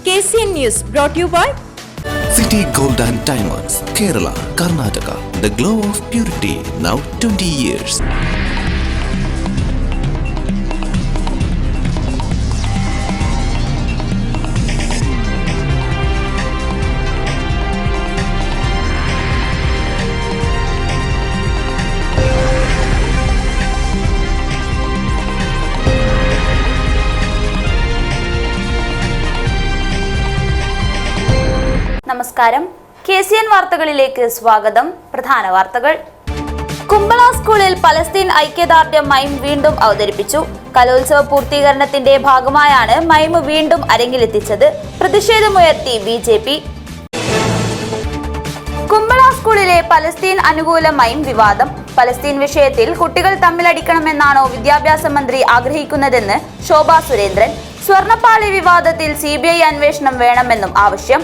KCN News brought to you by City Gold and Diamonds, Kerala, Karnataka. The glow of purity, now 20 years. നമസ്കാരം. KCN വാർത്തകളിലേക്ക് സ്വാഗതം. പ്രധാന വാർത്തകൾ. കുമ്പള സ്കൂളിൽ Palestine ഐക്യദാർഢ്യം മൈം വീണ്ടും അവതരിപ്പിച്ചു. കലോത്സവ പൂർത്തീകരണത്തിന്റെ ഭാഗമായാണ് മൈം വീണ്ടും അരങ്ങിലെത്തിച്ചത്. പ്രതിഷേധമുയർത്തി BJP. കുമ്പള സ്കൂളിലെ പലസ്തീൻ അനുകൂല മൈം വിവാദം. പലസ്തീൻ വിഷയത്തിൽ കുട്ടികൾ തമ്മിലടിക്കണമെന്നാണോ വിദ്യാഭ്യാസ മന്ത്രി ആഗ്രഹിക്കുന്നതെന്ന് ശോഭ സുരേന്ദ്രൻ. സ്വർണ്ണപ്പാളി വിവാദത്തിൽ CBI അന്വേഷണം വേണമെന്നും ആവശ്യം.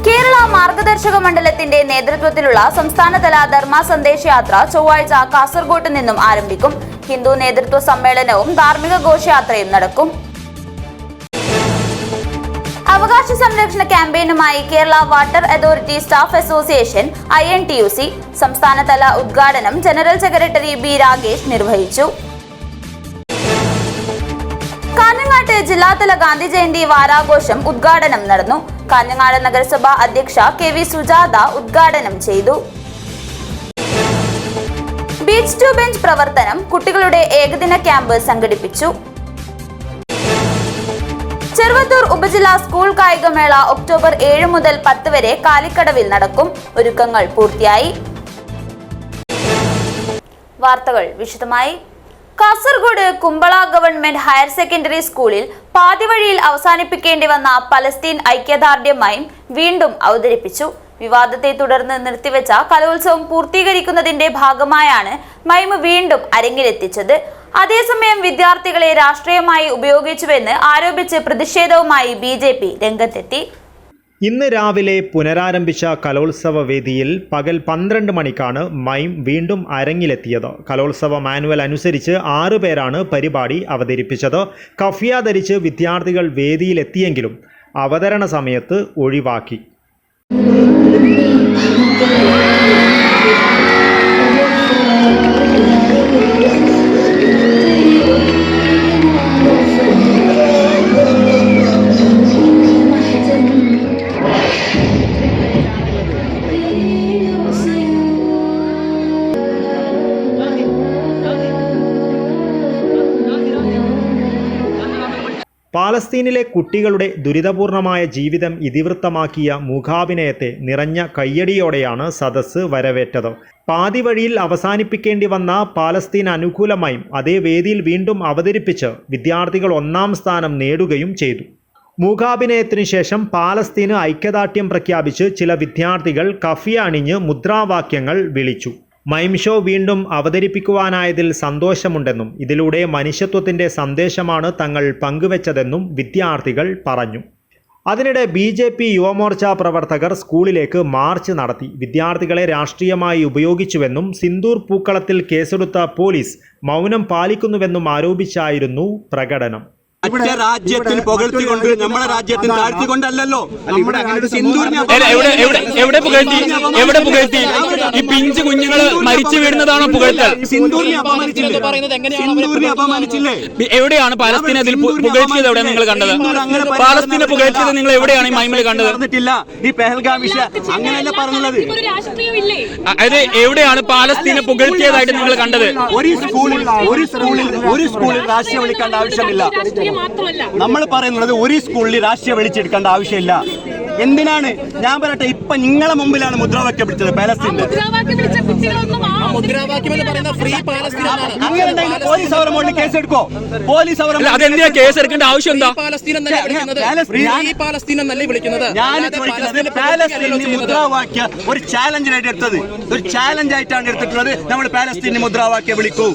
കേരള മാർഗദർശക മണ്ഡലത്തിന്റെ നേതൃത്വത്തിലുള്ള സംസ്ഥാനതല ധർമ്മ സന്ദേശയാത്ര ചൊവ്വാഴ്ച കാസർഗോട്ട് നിന്നും ആരംഭിക്കും. ഹിന്ദു നേതൃത്വ സമ്മേളനവും ധാർമ്മിക ഘോഷയാത്രയും നടക്കും. അവകാശ സംരക്ഷണ ക്യാമ്പയിനുമായി Kerala water authority staff association INTUC സംസ്ഥാനതല ഉദ്ഘാടനം ജനറൽ സെക്രട്ടറി B രാഗേഷ് നിർവഹിച്ചു. കാഞ്ഞങ്ങാട്ട് ജില്ലാതല ഗാന്ധി ജയന്തി വാരാഘോഷം ഉദ്ഘാടനം നടന്നു. കാഞ്ഞങ്ങാട് നഗരസഭ അധ്യക്ഷ KV സുജാത ഉദ്ഘാടനം ചെയ്തു. ബീച്ച് ടു ബെഞ്ച് പ്രവർത്തനം കുട്ടികളുടെ ഏകദിന ക്യാമ്പ് സംഘടിപ്പിച്ചു. ചെറുവത്തൂർ ഉപജില്ലാ സ്കൂൾ കായികമേള ഒക്ടോബർ 7 മുതൽ 10 വരെ കാലിക്കടവിൽ നടക്കും. ഒരുക്കങ്ങൾ പൂർത്തിയായി. വാർത്തകൾ വിശദമായി. Kasaragod Kumbla government higher secondary സ്കൂളിൽ പാതിവഴിയിൽ അവസാനിപ്പിക്കേണ്ടി വന്ന പലസ്തീൻ ഐക്യദാർഢ്യം മൈം വീണ്ടും അവതരിപ്പിച്ചു. വിവാദത്തെ തുടർന്ന് നിർത്തിവെച്ച കലോത്സവം പൂർത്തീകരിക്കുന്നതിന്റെ ഭാഗമായാണ് മൈം വീണ്ടും അരങ്ങിലെത്തിച്ചത്. അതേസമയം വിദ്യാർത്ഥികളെ രാഷ്ട്രീയമായി ഉപയോഗിച്ചുവെന്ന് ആരോപിച്ച് പ്രതിഷേധവുമായി BJP രംഗത്തെത്തി. ഇന്ന് രാവിലെ പുനരാരംഭിച്ച കലോത്സവ വേദിയിൽ പകൽ 12 മണിക്കാണ് മൈം വീണ്ടും അരങ്ങിലെത്തിയത്. കലോത്സവ മാനുവൽ അനുസരിച്ച് 6 പേരാണ് പരിപാടി അവതരിപ്പിച്ചത്. കഫിയ ധരിച്ച് വിദ്യാർത്ഥികൾ വേദിയിലെത്തിയെങ്കിലും അവതരണ സമയത്ത് ഒഴിവാക്കി. പാലസ്തീനിലെ കുട്ടികളുടെ ദുരിതപൂർണമായ ജീവിതം ഇതിവൃത്തമാക്കിയ മൂകാഭിനയത്തെ നിറഞ്ഞ കയ്യടിയോടെയാണ് സദസ്സ് വരവേറ്റത്. പാതിവഴിയിൽ അവസാനിപ്പിക്കേണ്ടി വന്ന പാലസ്തീൻ അനുകൂലമായും അതേ വേദിയിൽ വീണ്ടും അവതരിപ്പിച്ച് വിദ്യാർത്ഥികൾ 1ാം സ്ഥാനം നേടുകയും ചെയ്തു. മൂകാഭിനയത്തിനു ശേഷം പാലസ്തീന് ഐക്യദാർഢ്യം പ്രഖ്യാപിച്ച് ചില വിദ്യാർത്ഥികൾ കഫിയ അണിഞ്ഞ് മുദ്രാവാക്യങ്ങൾ വിളിച്ചു. മൈം ഷോ വീണ്ടും അവതരിപ്പിക്കുവാനായതിൽ സന്തോഷമുണ്ടെന്നും ഇതിലൂടെ മനുഷ്യത്വത്തിൻ്റെ സന്ദേശമാണ് തങ്ങൾ പങ്കുവച്ചതെന്നും വിദ്യാർത്ഥികൾ പറഞ്ഞു. അതിനിടെ BJP യുവമോർച്ച പ്രവർത്തകർ സ്കൂളിലേക്ക് മാർച്ച് നടത്തി. വിദ്യാർത്ഥികളെ രാഷ്ട്രീയമായി ഉപയോഗിച്ചുവെന്നും സിന്ദൂർ പൂക്കളത്തിൽ കേസെടുത്ത പോലീസ് മൗനം പാലിക്കുന്നുവെന്നും ആരോപിച്ചായിരുന്നു പ്രകടനം. മറ്റേ രാജ്യത്തിൽ പുകഴ്ത്തിക്കൊണ്ട് നമ്മുടെ രാജ്യത്തിൽ താഴ്ത്തിക്കൊണ്ടല്ലോ. എവിടെ പുകഴ്ത്തി? ഈ പിഞ്ച് കുഞ്ഞുങ്ങൾ മരിച്ചു വീഴുന്നതാണോ പുകഴ്ത്തൽ? സിന്ദൂരിനെ അപമാനിച്ചില്ലേ? എവിടെയാണ് പാലസ്തീനെ അതിൽ പുകഴ്ത്തിയത്? എവിടെ നിങ്ങൾ കണ്ടത്? പാലസ്തീനെ പുകഴ്ത്തിയത് നിങ്ങൾ എവിടെയാണ് ഈ മൈമിൽ കണ്ടത്? ഈ പെഹൽഗാം വിഷയം അങ്ങനെയല്ല പറഞ്ഞത്. അതായത് എവിടെയാണ് പാലസ്തീനെ പുകഴ്ത്തിയതായിട്ട് നിങ്ങൾ കണ്ടത്? ഒരു സ്കൂളിൽ രാഷ്ട്രീയം വിളിക്കേണ്ട ആവശ്യമില്ല. നമ്മൾ പറയുന്നത് ഒരു സ്കൂളിൽ രാഷ്ട്രീയം വിളിച്ചെടുക്കേണ്ട ആവശ്യമില്ല. എന്തിനാണ് ഞാൻ പറയട്ടെ, ഇപ്പൊ നിങ്ങളെ മുമ്പിലാണ് മുദ്രാവാക്യം പിടിച്ചത് പാലസ്തീന്റെ. പോലീസ് അവരെ മുകളിൽ കേസെടുക്കോ? പോലീസ് അവരെ കേസെടുക്കേണ്ട ആവശ്യം എന്താ? ഞാൻ പാലസ്തീൻ മുദ്രാവാക്യം ഒരു ചാലഞ്ചിനായിട്ട് എടുത്തത്, ഒരു ചാലഞ്ച് ആയിട്ടാണ് എടുത്തിട്ടുള്ളത്. നമ്മൾ പാലസ്തീൻ മുദ്രാവാക്യം വിളിക്കൂ.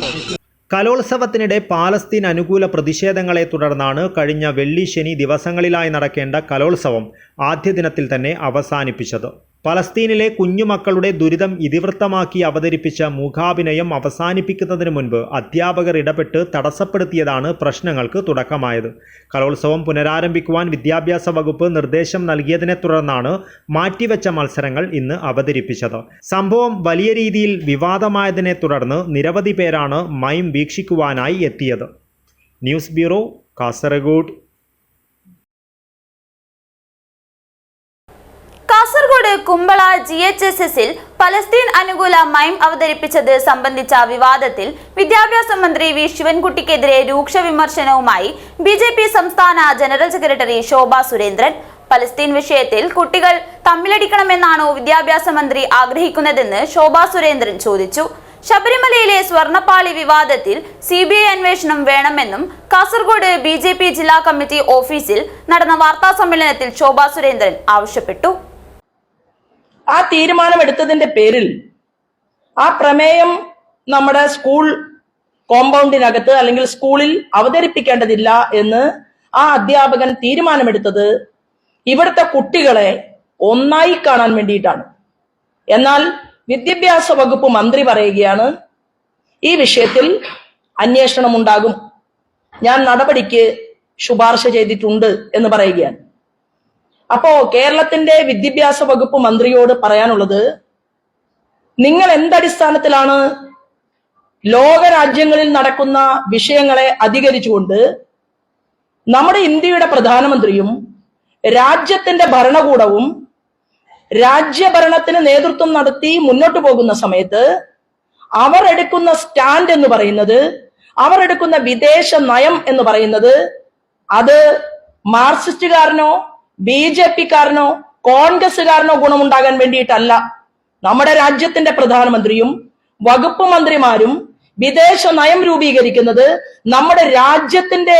കലോത്സവത്തിനിടെ പാലസ്തീൻ അനുകൂല പ്രതിഷേധങ്ങളെ തുടർന്നാണ് കഴിഞ്ഞ വെള്ളി ശനി ദിവസങ്ങളിലായി നടക്കേണ്ട കലോത്സവം ആദ്യ ദിനത്തിൽ തന്നെ അവസാനിപ്പിച്ചത്. പലസ്തീനിലെ കുഞ്ഞുമക്കളുടെ ദുരിതം ഇതിവൃത്തമാക്കി അവതരിപ്പിച്ച മൂകാഭിനയം അവസാനിപ്പിക്കുന്നതിന് മുൻപ് അധ്യാപകർ ഇടപെട്ട് തടസ്സപ്പെടുത്തിയതാണ് പ്രശ്നങ്ങൾക്ക് തുടക്കമായത്. കലോത്സവം പുനരാരംഭിക്കുവാൻ വിദ്യാഭ്യാസ വകുപ്പ് നിർദ്ദേശം നൽകിയതിനെ തുടർന്നാണ് മാറ്റിവെച്ച മത്സരങ്ങൾ ഇന്ന് അവതരിപ്പിച്ചത്. സംഭവം വലിയ രീതിയിൽ വിവാദമായതിനെ തുടർന്ന് നിരവധി പേരാണ് മൈം വീക്ഷിക്കുവാനായി എത്തിയത്. News bureau, Kasaragod. കാസർഗോഡ് കുമ്പള GHSSൽ പലസ്തീൻ അനുകൂല മൈം അവതരിപ്പിച്ചത് സംബന്ധിച്ച വിവാദത്തിൽ വിദ്യാഭ്യാസ മന്ത്രി വി ശിവൻകുട്ടിക്കെതിരെ രൂക്ഷ വിമർശനവുമായി BJP സംസ്ഥാന general secretary Shobha Surendran. Palestine വിഷയത്തിൽ കുട്ടികൾ തമ്മിലടിക്കണമെന്നാണോ വിദ്യാഭ്യാസ മന്ത്രി ആഗ്രഹിക്കുന്നതെന്ന് ശോഭാ സുരേന്ദ്രൻ ചോദിച്ചു. ശബരിമലയിലെ സ്വർണ്ണപ്പാളി വിവാദത്തിൽ CBI അന്വേഷണം വേണമെന്നും കാസർഗോഡ് BJP ജില്ലാ കമ്മിറ്റി ഓഫീസിൽ നടന്ന വാർത്താ സമ്മേളനത്തിൽ ശോഭാ സുരേന്ദ്രൻ ആവശ്യപ്പെട്ടു. ആ തീരുമാനമെടുത്തതിന്റെ പേരിൽ ആ പ്രമേയം നമ്മുടെ സ്കൂൾ കോമ്പൗണ്ടിനകത്ത് അല്ലെങ്കിൽ സ്കൂളിൽ അവതരിപ്പിക്കേണ്ടതില്ല എന്ന് ആ അധ്യാപകൻ തീരുമാനമെടുത്തത് ഇവിടുത്തെ കുട്ടികളെ ഒന്നായി കാണാൻ വേണ്ടിയിട്ടാണ്. എന്നാൽ വിദ്യാഭ്യാസ വകുപ്പ് മന്ത്രി പറയുകയാണ് ഈ വിഷയത്തിൽ അന്വേഷണം ഉണ്ടാകും, ഞാൻ നടപടിക്ക് ശുപാർശ ചെയ്തിട്ടുണ്ട് എന്ന് പറയുകയാണ്. അപ്പോ കേരളത്തിന്റെ വിദ്യാഭ്യാസ വകുപ്പ് മന്ത്രിയോട് പറയാനുള്ളത്, നിങ്ങൾ എന്തടിസ്ഥാനത്തിലാണ് ലോകരാജ്യങ്ങളിൽ നടക്കുന്ന വിഷയങ്ങളെ അധികരിച്ചുകൊണ്ട് നമ്മുടെ ഇന്ത്യയുടെ പ്രധാനമന്ത്രിയും രാജ്യത്തിന്റെ ഭരണകൂടവും രാജ്യഭരണത്തിന് നേതൃത്വം നടത്തി മുന്നോട്ട് പോകുന്ന സമയത്ത് അവർ എടുക്കുന്ന സ്റ്റാൻഡ് എന്ന് പറയുന്നത്, അവർ എടുക്കുന്ന വിദേശ നയം എന്ന് പറയുന്നത് അത് മാർക്സിസ്റ്റുകാരനോ BJP-കാരനോ കോൺഗ്രസുകാരനോ ഗുണമുണ്ടാകാൻ വേണ്ടിയിട്ടല്ല. നമ്മുടെ രാജ്യത്തിന്റെ പ്രധാനമന്ത്രിയും വകുപ്പ് മന്ത്രിമാരും വിദേശ നയം രൂപീകരിക്കുന്നത് നമ്മുടെ രാജ്യത്തിന്റെ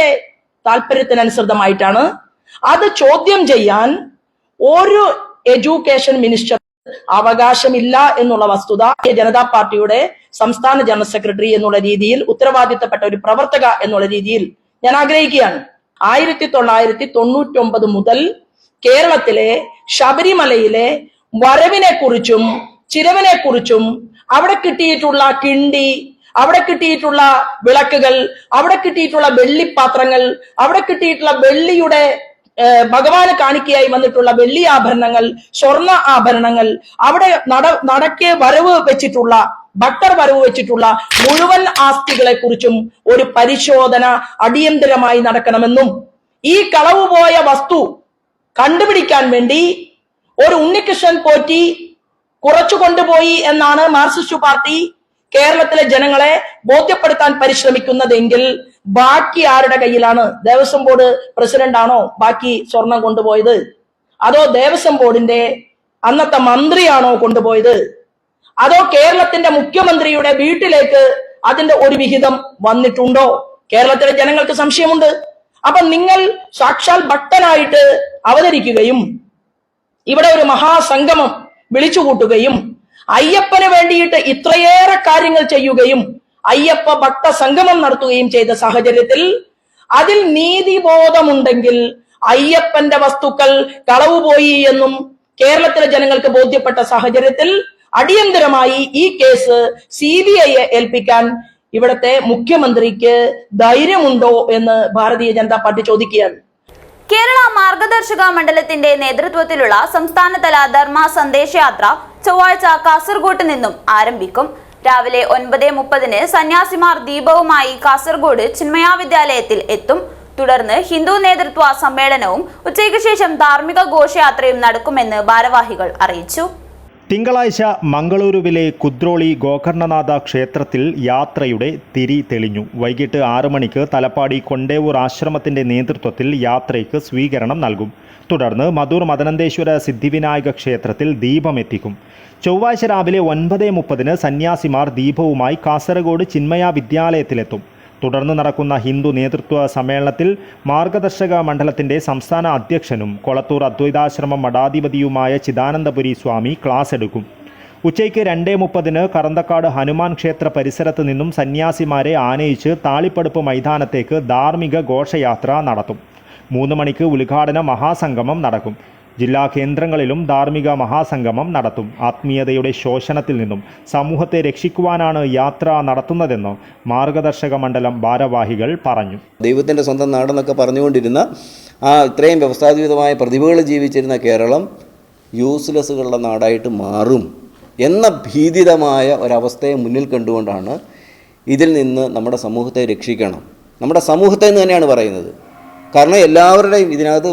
താല്പര്യത്തിനനുസൃതമായിട്ടാണ്. അത് ചോദ്യം ചെയ്യാൻ ഒരു എഡ്യൂക്കേഷൻ മിനിസ്റ്റർ അവകാശമില്ല എന്നുള്ള വസ്തുത ജനതാ പാർട്ടിയുടെ സംസ്ഥാന ജനറൽ സെക്രട്ടറി എന്നുള്ള രീതിയിൽ, ഉത്തരവാദിത്തപ്പെട്ട ഒരു പ്രവർത്തക എന്നുള്ള രീതിയിൽ ഞാൻ ആഗ്രഹിക്കുകയാണ്. 1999 മുതൽ കേരളത്തിലെ ശബരിമലയിലെ വരവിനെ കുറിച്ചും ചിരവിനെ കുറിച്ചും അവിടെ കിട്ടിയിട്ടുള്ള കിണ്ടി, അവിടെ കിട്ടിയിട്ടുള്ള വിളക്കുകൾ, അവിടെ കിട്ടിയിട്ടുള്ള വെള്ളിപ്പാത്രങ്ങൾ, അവിടെ കിട്ടിയിട്ടുള്ള വെള്ളിയുടെ ഭഗവാന് കാണിക്കയായി വന്നിട്ടുള്ള വെള്ളി ആഭരണങ്ങൾ, സ്വർണ്ണ ആഭരണങ്ങൾ, അവിടെ നടക്കെ വരവ് വെച്ചിട്ടുള്ള ഭക്തർ വരവ് വെച്ചിട്ടുള്ള മുഴുവൻ ആസ്തികളെ കുറിച്ചും ഒരു പരിശോധന അടിയന്തരമായി നടക്കണമെന്നും ഈ കളവ് പോയ വസ്തു കണ്ടുപിടിക്കാൻ വേണ്ടി ഒരു ഉണ്ണികൃഷ്ണൻ പോറ്റി കുറച്ചു കൊണ്ടുപോയി എന്നാണ് മാർക്സിസ്റ്റ് പാർട്ടി കേരളത്തിലെ ജനങ്ങളെ ബോധ്യപ്പെടുത്താൻ പരിശ്രമിക്കുന്നതെങ്കിൽ ബാക്കി ആരുടെ കയ്യിലാണ്? ദേവസ്വം ബോർഡ് പ്രസിഡന്റ് ആണോ ബാക്കി സ്വർണം കൊണ്ടുപോയത്? അതോ ദേവസ്വം ബോർഡിന്റെ അന്നത്തെ മന്ത്രിയാണോ കൊണ്ടുപോയത്? അതോ കേരളത്തിന്റെ മുഖ്യമന്ത്രിയുടെ വീട്ടിലേക്ക് അതിന്റെ ഒരു വിഹിതം വന്നിട്ടുണ്ടോ? കേരളത്തിലെ ജനങ്ങൾക്ക് സംശയമുണ്ട്. അപ്പൊ നിങ്ങൾ സാക്ഷാൽ ഭക്തനായിട്ട് അവതരിക്കുകയും ഇവിടെ ഒരു മഹാസംഗമം വിളിച്ചുകൂട്ടുകയും അയ്യപ്പന് വേണ്ടിയിട്ട് ഇത്രയേറെ കാര്യങ്ങൾ ചെയ്യുകയും അയ്യപ്പ ഭക്ത സംഗമം നടത്തുകയും ചെയ്ത സാഹചര്യത്തിൽ അതിൽ നീതിബോധമുണ്ടെങ്കിൽ അയ്യപ്പന്റെ വസ്തുക്കൾ കളവുപോയി എന്നും കേരളത്തിലെ ജനങ്ങൾക്ക് ബോധ്യപ്പെട്ട സാഹചര്യത്തിൽ അടിയന്തരമായി ഈ കേസ് CBIയെ ഏൽപ്പിക്കാൻ ഇവിടത്തെ മുഖ്യമന്ത്രിക്ക് ധൈര്യമുണ്ടോ എന്ന് ഭാരതീയ ജനതാ പാർട്ടി ചോദിക്കുകയാണ്. കേരള മാർഗദർശക മണ്ഡലത്തിന്റെ നേതൃത്വത്തിലുള്ള സംസ്ഥാനതല ധർമ്മ സന്ദേശയാത്ര ചൊവ്വാഴ്ച കാസർഗോഡ് നിന്നും ആരംഭിക്കും. രാവിലെ 9:30 സന്യാസിമാർ ദീപവുമായി കാസർഗോഡ് ചിന്മയ വിദ്യാലയത്തിൽ എത്തും. തുടർന്ന് ഹിന്ദു നേതൃത്വ സമ്മേളനവും ഉച്ചയ്ക്ക് ശേഷം ധാർമ്മിക ഘോഷയാത്രയും നടക്കുമെന്ന് ഭാരവാഹികൾ അറിയിച്ചു. തിങ്കളാഴ്ച മംഗളൂരുവിലെ കുദ്രോളി ഗോകർണനാഥ ക്ഷേത്രത്തിൽ യാത്രയുടെ തിരി തെളിഞ്ഞു. വൈകിട്ട് 6 മണിക്ക് തലപ്പാടി കൊണ്ടേവൂർ ആശ്രമത്തിൻ്റെ നേതൃത്വത്തിൽ യാത്രയ്ക്ക് സ്വീകരണം നൽകും. തുടർന്ന് മധൂർ മദനന്തേശ്വര സിദ്ധിവിനായക ക്ഷേത്രത്തിൽ ദീപമെത്തിക്കും. ചൊവ്വാഴ്ച രാവിലെ 9:30 സന്യാസിമാർ ദീപവുമായി കാസർഗോഡ് ചിന്മയ വിദ്യാലയത്തിലെത്തും. തുടർന്ന് നടക്കുന്ന ഹിന്ദു നേതൃത്വ സമ്മേളനത്തിൽ മാർഗദർശക മണ്ഡലത്തിൻ്റെ സംസ്ഥാന അധ്യക്ഷനും കൊളത്തൂർ അദ്വൈതാശ്രമം മഠാധിപതിയുമായ ചിദാനന്ദപുരി സ്വാമി ക്ലാസ് എടുക്കും. ഉച്ചയ്ക്ക് 2:30 കറന്തക്കാട് ഹനുമാൻ ക്ഷേത്ര പരിസരത്ത് നിന്നും സന്യാസിമാരെ ആനയിച്ച് താളിപ്പടുപ്പ് മൈതാനത്തേക്ക് ധാർമ്മിക ഘോഷയാത്ര നടത്തും. 3 മണിക്ക് ഉദ്ഘാടന മഹാസംഗമം നടക്കും. ജില്ലാ കേന്ദ്രങ്ങളിലും ധാർമ്മിക മഹാസംഗമം നടത്തും. ആത്മീയതയുടെ ശോഷണത്തിൽ നിന്നും സമൂഹത്തെ രക്ഷിക്കുവാനാണ് യാത്ര നടത്തുന്നതെന്ന് മാർഗദർശക മണ്ഡലം ഭാരവാഹികൾ പറഞ്ഞു. ദൈവത്തിൻ്റെ സ്വന്തം നാടെന്നൊക്കെ പറഞ്ഞുകൊണ്ടിരുന്ന ഇത്രയും വ്യവസ്ഥാപിതമായ പ്രതിഭകൾ ജീവിച്ചിരുന്ന കേരളം യൂസ്ലെസ്സുകളുടെ നാടായിട്ട് മാറും എന്ന ഭീതിതമായ ഒരവസ്ഥയെ മുന്നിൽ കണ്ടുകൊണ്ടാണ് ഇതിൽ നിന്ന് നമ്മുടെ സമൂഹത്തെ രക്ഷിക്കണം. നമ്മുടെ സമൂഹത്തെ എന്ന് തന്നെയാണ് പറയുന്നത്. കാരണം എല്ലാവരുടെയും ഇതിനകത്ത്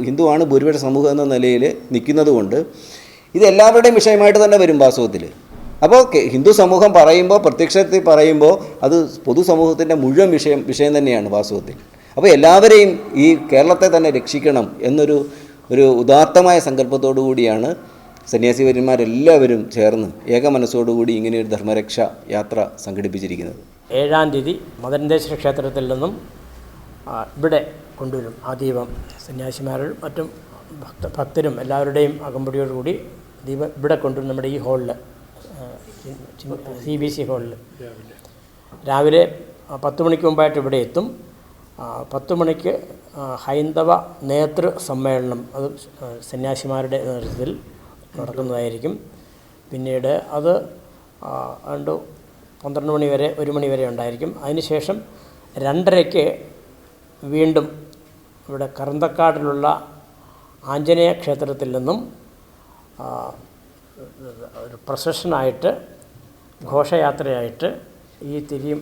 ഹിന്ദുവാണ് ഭൂരിപക്ഷ സമൂഹം എന്ന നിലയിൽ നിൽക്കുന്നത് കൊണ്ട് ഇത് എല്ലാവരുടെയും വിഷയമായിട്ട് തന്നെ വരും വാസ്തവത്തിൽ. അപ്പോൾ ഹിന്ദു സമൂഹം പറയുമ്പോൾ, പ്രത്യക്ഷത്തിൽ പറയുമ്പോൾ അത് പൊതുസമൂഹത്തിൻ്റെ മുഴുവൻ വിഷയം തന്നെയാണ് വാസ്തവത്തിൽ. അപ്പോൾ എല്ലാവരെയും ഈ കേരളത്തെ തന്നെ രക്ഷിക്കണം എന്നൊരു ഉദാത്തമായ സങ്കല്പത്തോടു കൂടിയാണ് സന്യാസിവര്യന്മാരെല്ലാവരും ചേർന്ന് ഏക മനസ്സോടുകൂടി ഇങ്ങനെയൊരു ധർമ്മരക്ഷ യാത്ര സംഘടിപ്പിച്ചിരിക്കുന്നത്. 7-ാം തീയതി മദനേശ്വര ക്ഷേത്രത്തിൽ നിന്നും ഇവിടെ കൊണ്ടുവരും. ആ ദീപം സന്യാസിമാരും മറ്റും ഭക്തരും എല്ലാവരുടെയും അകമ്പടിയോടുകൂടി ദീപം ഇവിടെ കൊണ്ടുവരും. നമ്മുടെ ഈ ഹാളിൽ, CBC ഹാളിൽ രാവിലെ 10 മണിക്ക് മുമ്പായിട്ട് ഇവിടെ എത്തും. 10 മണിക്ക് ഹൈന്ദവ നേതൃ സമ്മേളനം, അത് സന്യാസിമാരുടെ നേതൃത്വത്തിൽ നടക്കുന്നതായിരിക്കും. പിന്നീട് അത് 12 മണി വരെ, 1 മണി വരെ ഉണ്ടായിരിക്കും. അതിനുശേഷം 2:30-ക്ക് വീണ്ടും ഇവിടെ കറന്തക്കാടിലുള്ള ആഞ്ജനേയ ക്ഷേത്രത്തിൽ നിന്നും ഒരു പ്രൊസഷനായിട്ട്, ഘോഷയാത്രയായിട്ട് ഈ തിരിയും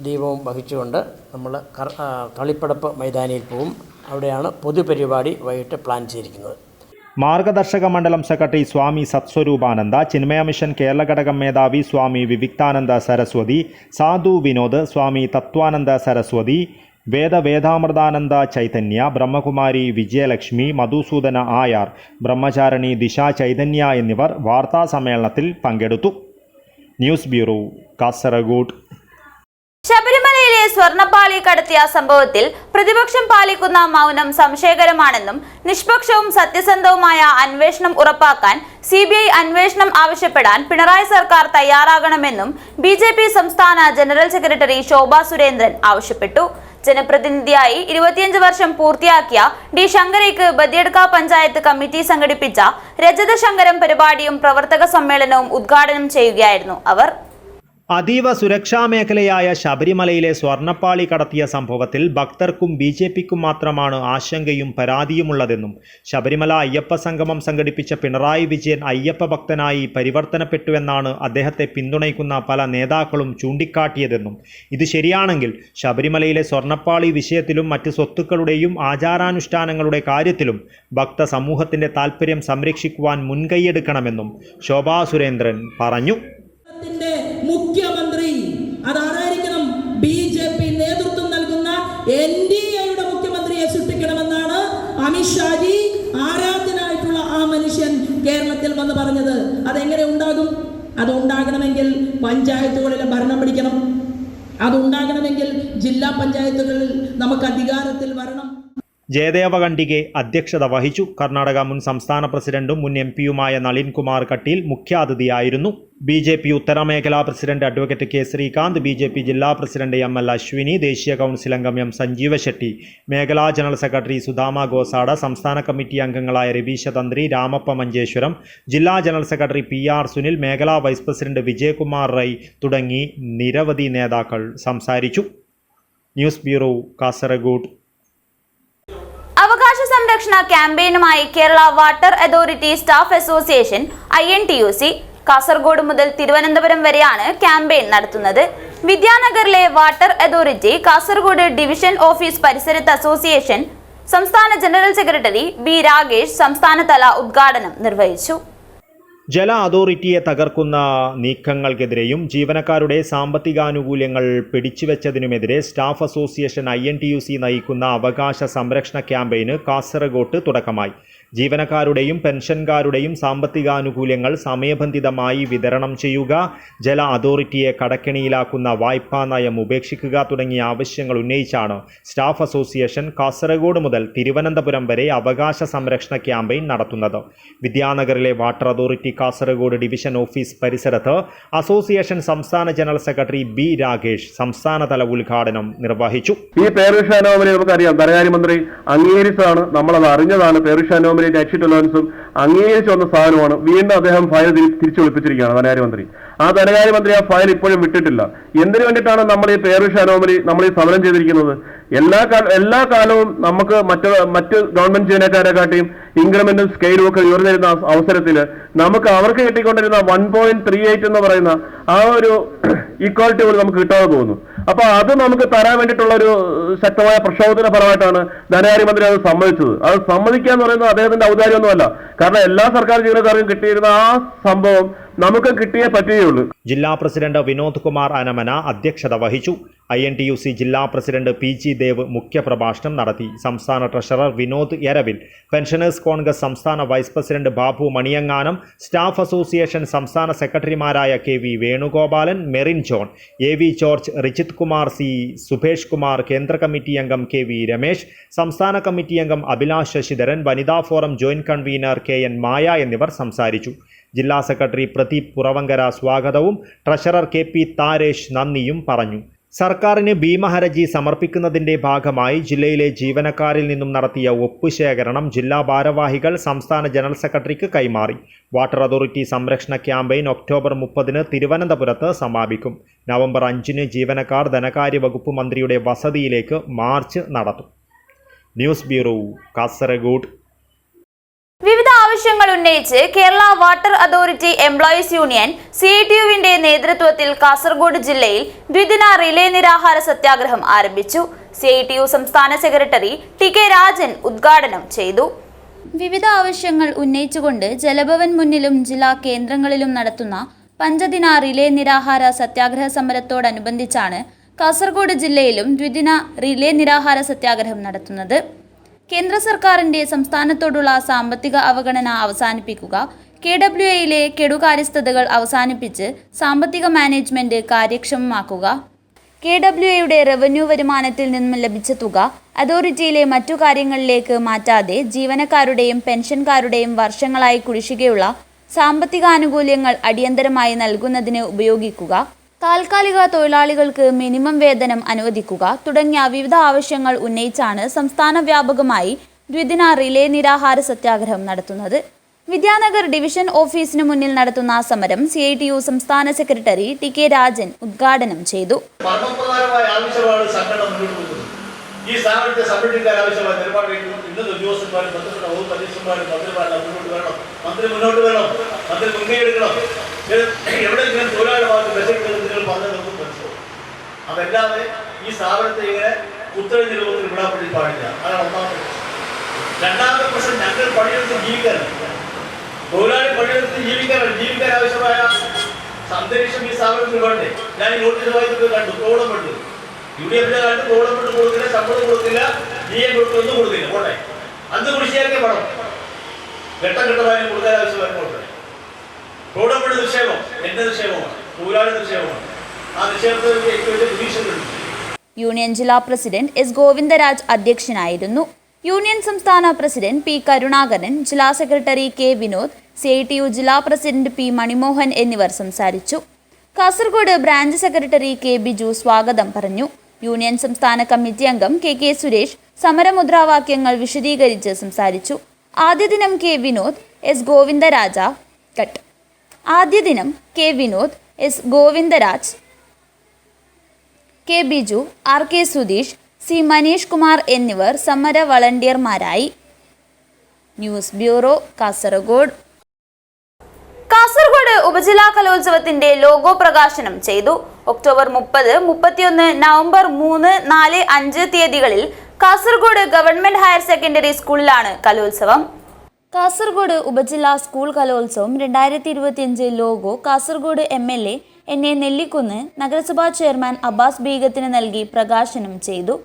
ദീപവും വഹിച്ചുകൊണ്ട് നമ്മൾ തളിപ്പടപ്പ് മൈതാനിയിൽ പോവും. അവിടെയാണ് പൊതുപരിപാടി വൈകിട്ട് പ്ലാൻ ചെയ്തിരിക്കുന്നത്. മാർഗദർശക മണ്ഡലം സെക്രട്ടറി സ്വാമി സത്സ്വരൂപാനന്ദ, ചിന്മയ മിഷൻ കേരള ഘടകം മേധാവി സ്വാമി വിവിക്താനന്ദ സരസ്വതി, സാധു വിനോദ്, സ്വാമി തത്വാനന്ദ സരസ്വതി, വേദാമൃതാനന്ദ ചൈതന്യ, ബ്രഹ്മകുമാരി വിജയലക്ഷ്മി, മധുസൂദന ആയാർ, ബ്രഹ്മചാരിണി ദിശ ചൈതന്യ എന്നിവർ വാർത്താ സമ്മേളനത്തിൽ പങ്കെടുത്തു. News bureau, Kasaragod. ശബരിമലയിലെ സ്വർണ്ണപ്പാളി കടത്തിയ സംഭവത്തിൽ പ്രതിപക്ഷം പാലിക്കുന്ന മൗനം സംശയകരമാണെന്നും നിഷ്പക്ഷവും സത്യസന്ധവുമായ അന്വേഷണം ഉറപ്പാക്കാൻ CBI അന്വേഷണം ആവശ്യപ്പെടാൻ പിണറായി സർക്കാർ തയ്യാറാകണമെന്നും BJP സംസ്ഥാന ജനറൽ സെക്രട്ടറി ശോഭാ സുരേന്ദ്രൻ ആവശ്യപ്പെട്ടു. ജനപ്രതിനിധിയായി 25 വർഷം പൂർത്തിയാക്കിയ D. ശങ്കരയ്ക്ക് ബദിയഡ്ക പഞ്ചായത്ത് കമ്മിറ്റി സംഘടിപ്പിച്ച രജത ശങ്കരം പരിപാടിയും പ്രവർത്തക സമ്മേളനവും ഉദ്ഘാടനം ചെയ്യുകയായിരുന്നു അവർ. അതീവ സുരക്ഷാ മേഖലയായ ശബരിമലയിലെ സ്വർണ്ണപ്പാളി കടത്തിയ സംഭവത്തിൽ ഭക്തർക്കും BJPക്കും മാത്രമാണ് ആശങ്കയും പരാതിയുമുള്ളതെന്നും ശബരിമല അയ്യപ്പ സംഗമം സംഘടിപ്പിച്ച പിണറായി വിജയൻ അയ്യപ്പ ഭക്തനായി പരിവർത്തനപ്പെട്ടുവെന്നാണ് അദ്ദേഹത്തെ പിന്തുണയ്ക്കുന്ന പല നേതാക്കളും ചൂണ്ടിക്കാട്ടിയതെന്നും ഇത് ശരിയാണെങ്കിൽ ശബരിമലയിലെ സ്വർണ്ണപ്പാളി വിഷയത്തിലും മറ്റ് സ്വത്തുക്കളുടെയും ആചാരാനുഷ്ഠാനങ്ങളുടെ കാര്യത്തിലും ഭക്ത സമൂഹത്തിൻ്റെ താൽപ്പര്യം സംരക്ഷിക്കുവാൻ മുൻകൈയെടുക്കണമെന്നും ശോഭാ സുരേന്ദ്രൻ പറഞ്ഞു. മുഖ്യമന്ത്രി അതാരായിരിക്കണം? BJP നേതൃത്വം നൽകുന്ന NDAയുടെ മുഖ്യമന്ത്രിയെ സൃഷ്ടിക്കണമെന്നാണ് അമിത്ഷാജി, ആരാധ്യനായിട്ടുള്ള ആ മനുഷ്യൻ, കേരളത്തിൽ വന്ന് പറഞ്ഞത്. അതെങ്ങനെ ഉണ്ടാകും? അതുണ്ടാകണമെങ്കിൽ പഞ്ചായത്തുകളിലെ ഭരണം പിടിക്കണം. അതുണ്ടാകണമെങ്കിൽ ജില്ലാ പഞ്ചായത്തുകളിൽ നമുക്ക് അധികാരത്തിൽ വരണം. ജയദേവ ഖണ്ഡികെ അധ്യക്ഷത വഹിച്ചു. കർണാടക മുൻ സംസ്ഥാന പ്രസിഡന്റും മുൻ MP-യുമായ നളിൻ കുമാർ കട്ടീൽ മുഖ്യാതിഥിയായിരുന്നു. BJP ഉത്തരമേഖലാ president advocate K. Srikanth, BJP ജില്ലാ പ്രസിഡന്റ് ML അശ്വിനി, ദേശീയ കൗൺസിൽ അംഗം M. സഞ്ജീവ ഷെട്ടി, മേഖലാ ജനറൽ സെക്രട്ടറി സുധാമ ഗോസാഡ, സംസ്ഥാന കമ്മിറ്റി അംഗങ്ങളായ രവീശ തന്ത്രി, രാമപ്പ മഞ്ചേശ്വരം, ജില്ലാ ജനറൽ സെക്രട്ടറി PR സുനിൽ, മേഖലാ വൈസ് പ്രസിഡന്റ് വിജയകുമാർ റൈ തുടങ്ങി നിരവധി നേതാക്കൾ സംസാരിച്ചു. News bureau, Kasaragod. അവകാശ സംരക്ഷണ ക്യാമ്പയിനുമായി Kerala water authority staff association INTUC Kasaragod മുതൽ തിരുവനന്തപുരം വരെയാണ് ക്യാമ്പയിൻ നടത്തുന്നത്. വിദ്യാനഗറിലെ water authority Kasaragod division office പരിസരത്ത് അസോസിയേഷൻ സംസ്ഥാന ജനറൽ സെക്രട്ടറി B. രാഗേഷ് സംസ്ഥാനതല ഉദ്ഘാടനം നിർവഹിച്ചു. ജല അതോറിറ്റിയെ തകർക്കുന്ന നീക്കങ്ങൾക്കെതിരെയും ജീവനക്കാരുടെ സാമ്പത്തികാനുകൂല്യങ്ങൾ പിടിച്ചുവെച്ചതിനുമെതിരെ സ്റ്റാഫ് അസോസിയേഷൻ INTUC നയിക്കുന്ന അവകാശ സംരക്ഷണ ക്യാമ്പയിന് കാസർഗോഡ് തുടക്കമായി. ജീവനക്കാരുടെയും പെൻഷൻകാരുടെയും സാമ്പത്തികാനുകൂല്യങ്ങൾ സമയബന്ധിതമായി വിതരണം ചെയ്യുക, ജല അതോറിറ്റിയെ കടക്കെണിയിലാക്കുന്ന വായ്പാ നയം ഉപേക്ഷിക്കുക തുടങ്ങിയ ആവശ്യങ്ങൾ ഉന്നയിച്ചാണ് സ്റ്റാഫ് അസോസിയേഷൻ കാസർഗോഡ് മുതൽ തിരുവനന്തപുരം വരെ അവകാശ സംരക്ഷണ ക്യാമ്പയിൻ നടത്തുന്നത്. വിദ്യാനഗറിലെ water authority Kasaragod division office പരിസരത്ത് അസോസിയേഷൻ സംസ്ഥാന ജനറൽ സെക്രട്ടറി ബി രാകേഷ് സംസ്ഥാനതല ഉദ്ഘാടനം നിർവഹിച്ചു. ഈ പേർവിഷ അനോമലി നമുക്കറിയാം, ധനകാര്യമന്ത്രി അംഗീകരിച്ചതാണ്, നമ്മളത് അറിഞ്ഞതാണ്. പേർവിഷ അനോമലിന്റെ എക്സിറ്റ് അലവൻസും അംഗീകരിച്ചു വന്ന സാധനമാണ്. വീണ്ടും അദ്ദേഹം ഫയൽ തിരിച്ചു വിളിപ്പിച്ചിരിക്കുകയാണ് ധനകാര്യമന്ത്രി. ആ ധനകാര്യമന്ത്രി ആ ഫയൽ ഇപ്പോഴും വിട്ടിട്ടില്ല. എന്തിനു വേണ്ടിയിട്ടാണ് നമ്മൾ ഈ പേർവിഷ അനോമലി നമ്മൾ ഈ സമരം ചെയ്തിരിക്കുന്നത്? എല്ലാ കാലവും നമുക്ക് മറ്റ് ഗവൺമെന്റ് ജീവനക്കാരെ കാട്ടിയും ഇൻക്രിമെന്റും സ്കെയിലും ഒക്കെ ഉയർന്നിരുന്ന അവസരത്തിൽ നമുക്ക് അവർക്ക് കിട്ടിക്കൊണ്ടിരുന്ന 1.38 എന്ന് പറയുന്ന ആ ഒരു ഈക്വാലിറ്റി പോലും നമുക്ക് കിട്ടാതെ പോകുന്നു. അപ്പൊ അത് നമുക്ക് തരാൻ വേണ്ടിയിട്ടുള്ള ഒരു ശക്തമായ പ്രക്ഷോഭത്തിന്റെ ഫലമായിട്ടാണ് ധനകാര്യമന്ത്രി അത് സമ്മതിച്ചത്. അത് സമ്മതിക്കുക എന്ന് പറയുന്നത് അദ്ദേഹത്തിന്റെ ഔദാര്യമൊന്നുമല്ല. കാരണം എല്ലാ സർക്കാർ ജീവനക്കാർക്കും കിട്ടിയിരുന്ന ആ സംഭവം നമുക്ക് കിട്ടിയേ പറ്റുകയുള്ളൂ. ജില്ലാ പ്രസിഡന്റ് വിനോദ് കുമാർ അനമന അധ്യക്ഷത വഹിച്ചു. INTUC ജില്ലാ പ്രസിഡന്റ് PG ദേവ് മുഖ്യപ്രഭാഷണം നടത്തി. സംസ്ഥാന ട്രഷറർ വിനോദ് എരവിൽ, പെൻഷനേഴ്സ് കോൺഗ്രസ് സംസ്ഥാന വൈസ് പ്രസിഡന്റ് ബാബു മണിയങ്ങാനം, സ്റ്റാഫ് അസോസിയേഷൻ സംസ്ഥാന സെക്രട്ടറിമാരായ KV Venugopalan, Merin John, AV George, Rijith Kumar C, Subhesh Kumar, കേന്ദ്ര കമ്മിറ്റി അംഗം KV രമേശ്, സംസ്ഥാന കമ്മിറ്റി അംഗം അഭിലാഷ് ശശിധരൻ, വനിതാ ഫോറം ജോയിന്റ് കൺവീനർ KN മായ എന്നിവർ സംസാരിച്ചു. ജില്ലാ സെക്രട്ടറി പ്രദീപ് പുറവങ്കര സ്വാഗതവും ട്രഷറർ KP താരേഷ് നന്ദിയും പറഞ്ഞു. സർക്കാരിന് ഭീമഹർജി സമർപ്പിക്കുന്നതിന്റെ ഭാഗമായി ജില്ലയിലെ ജീവനക്കാരിൽ നിന്നും നടത്തിയ ഒപ്പുശേഖരണം ജില്ലാ ഭാരവാഹികൾ സംസ്ഥാന ജനറൽ സെക്രട്ടറിക്ക് കൈമാറി. വാട്ടർ അതോറിറ്റി സംരക്ഷണ ക്യാമ്പയിൻ ഒക്ടോബർ 30 തിരുവനന്തപുരത്ത് സമാപിക്കും. നവംബർ 5 ജീവനക്കാർ ധനകാര്യ വകുപ്പ് മന്ത്രിയുടെ വസതിയിലേക്ക് മാർച്ച് നടത്തും. News bureau, Kasaragod. വിവിധ ആവശ്യങ്ങൾ ഉന്നയിച്ച് Kerala water authority employees union CITUവിന്റെ നേതൃത്വത്തിൽ കാസർഗോഡ് ജില്ലയിൽ ദ്വിദിന റിലേ നിരാഹാര സത്യാഗ്രഹം ആരംഭിച്ചു. CITU സംസ്ഥാന സെക്രട്ടറി TK രാജൻ ഉദ്ഘാടനം ചെയ്തു. വിവിധ ആവശ്യങ്ങൾ ഉന്നയിച്ചുകൊണ്ട് ജലഭവൻ മുന്നിലും ജില്ലാ കേന്ദ്രങ്ങളിലും നടത്തുന്ന പഞ്ചദിന റിലേ നിരാഹാര സത്യാഗ്രഹ സമരത്തോടനുബന്ധിച്ചാണ് കാസർഗോഡ് ജില്ലയിലും ദ്വിദിന റിലേ നിരാഹാര സത്യാഗ്രഹം നടത്തുന്നത്. കേന്ദ്ര സർക്കാരിന്റെ സംസ്ഥാനത്തോടുള്ള സാമ്പത്തിക അവഗണന അവസാനിപ്പിക്കുക, KWAയിലെ കെടുകാര്യസ്ഥതകൾ അവസാനിപ്പിച്ച് സാമ്പത്തിക മാനേജ്മെന്റ് കാര്യക്ഷമമാക്കുക, KWAയുടെ റവന്യൂ വരുമാനത്തിൽ നിന്നും ലഭിച്ച തുക അതോറിറ്റിയിലെ മറ്റു കാര്യങ്ങളിലേക്ക് മാറ്റാതെ ജീവനക്കാരുടെയും പെൻഷൻകാരുടെയും വർഷങ്ങളായി കുടിശ്ശികയുള്ള സാമ്പത്തിക ആനുകൂല്യങ്ങൾ അടിയന്തരമായി നൽകുന്നതിന് ഉപയോഗിക്കുക, താൽക്കാലിക തൊഴിലാളികൾക്ക് മിനിമം വേതനം അനുവദിക്കുക തുടങ്ങിയ വിവിധ ആവശ്യങ്ങൾ ഉന്നയിച്ചാണ് സംസ്ഥാന വ്യാപകമായി ദ്വിദിന റിലേ നിരാഹാര സത്യാഗ്രഹം നടത്തുന്നത്. വിദ്യാനഗർ ഡിവിഷൻ ഓഫീസിന് മുന്നിൽ നടത്തുന്ന സമരം CITU സംസ്ഥാന സെക്രട്ടറി TK രാജൻ ഉദ്ഘാടനം ചെയ്തു. ഈ സ്ഥാപനത്തെ സംരക്ഷിക്കാൻ ആവശ്യമായ നിലപാട് ഇന്നത്തെ ഉദ്യോഗസ്ഥന്മാരും ബന്ധപ്പെട്ട വകുപ്പ് അധ്യക്ഷന്മാരും മന്ത്രിമാരും മന്ത്രി മുന്നോട്ട് വരണം, മന്ത്രി മുൻകൈയെടുക്കണം. എവിടെയെങ്കിലും തൊഴിലാളി ഭാഗത്ത് മെച്ചപ്പെടുന്നത് നിങ്ങൾ പറഞ്ഞു നമുക്ക് മനസ്സിലാവും. അതല്ലാതെ ഈ സ്ഥാപനത്തെ ഇങ്ങനെ ഉത്തരവ് രൂപത്തിൽ വിടാൻ പാടില്ല. അതാണ് ഒന്നാമത്തെ. രണ്ടാമത്തെ പ്രശ്നം, ഞങ്ങൾ പണിയെടുത്ത് ജീവിക്കാനാണ്, തൊഴിലാളി പണിയെടുത്ത് ജീവിക്കാൻ ആവശ്യമായ അന്തരീക്ഷം ഈ സ്ഥാപനത്തിൽ വേണ്ടേ. ഞാൻ ഈ നോട്ടീസ് വായിച്ചത് കണ്ടു, തോളപ്പെട്ട് UDFിന്റെ കാലത്ത് തോളപ്പെട്ട് കൊടുക്കില്ല, ശമ്പളം കൊടുക്കില്ല, DA ഒന്നും കൊടുക്കില്ല. പോട്ടെ, അന്ന് കുടിശ്ശിയാക്കിയ പണം ഘട്ടഘട്ടമായി കൊടുക്കാൻ ആവശ്യമായി പോട്ടെ. തോളപ്പെട്ട് നിക്ഷേപം എന്റെ നിക്ഷേപമാണ്, തൊഴിലാളി നിക്ഷേപമാണ്. ആ നിക്ഷേപത്തിൽ ഏറ്റവും വലിയ ഭീഷണിയുണ്ട്. യൂണിയൻ ജില്ലാ പ്രസിഡന്റ് S ഗോവിന്ദരാജ് അധ്യക്ഷനായിരുന്നു. യൂണിയൻ സംസ്ഥാന പ്രസിഡന്റ് P കരുണാകരൻ, ജില്ലാ സെക്രട്ടറി K വിനോദ്, CITU ജില്ലാ പ്രസിഡന്റ് P മണിമോഹൻ എന്നിവർ സംസാരിച്ചു. Kasaragod branch secretary K Biju സ്വാഗതം പറഞ്ഞു. യൂണിയൻ സംസ്ഥാന കമ്മിറ്റി അംഗം KK സുരേഷ് സമരമുദ്രാവാക്യങ്ങൾ വിശദീകരിച്ച് സംസാരിച്ചു. ആദ്യ ദിനം K Vinod, S Govindaraja cut. ആദ്യ ദിനം K Vinod, S Govindaraj, K Biju, RK Sudheesh, C Manish Kumar എന്നിവർ സമര വളണ്ടിയർമാരായി. News bureau, Kasaragod. കാസർഗോഡ് ഉപജില്ലാ കലോത്സവത്തിന്റെ ലോഗോ പ്രകാശനം ചെയ്തു. ഒക്ടോബർ 30, 31, നവംബർ 3, 4, 5 തീയതികളിൽ കാസർഗോഡ് ഗവൺമെന്റ് ഹയർ സെക്കൻഡറി സ്കൂളിലാണ് കലോത്സവം. കാസർഗോഡ് ഉപജില്ലാ സ്കൂൾ കലോത്സവം 2025 logo Kasaragod MLA NA Nellikkunnu നഗരസഭാ ചെയർമാൻ അബ്ബാസ് ബീഗത്തിന് നൽകി പ്രകാശനം ചെയ്തു.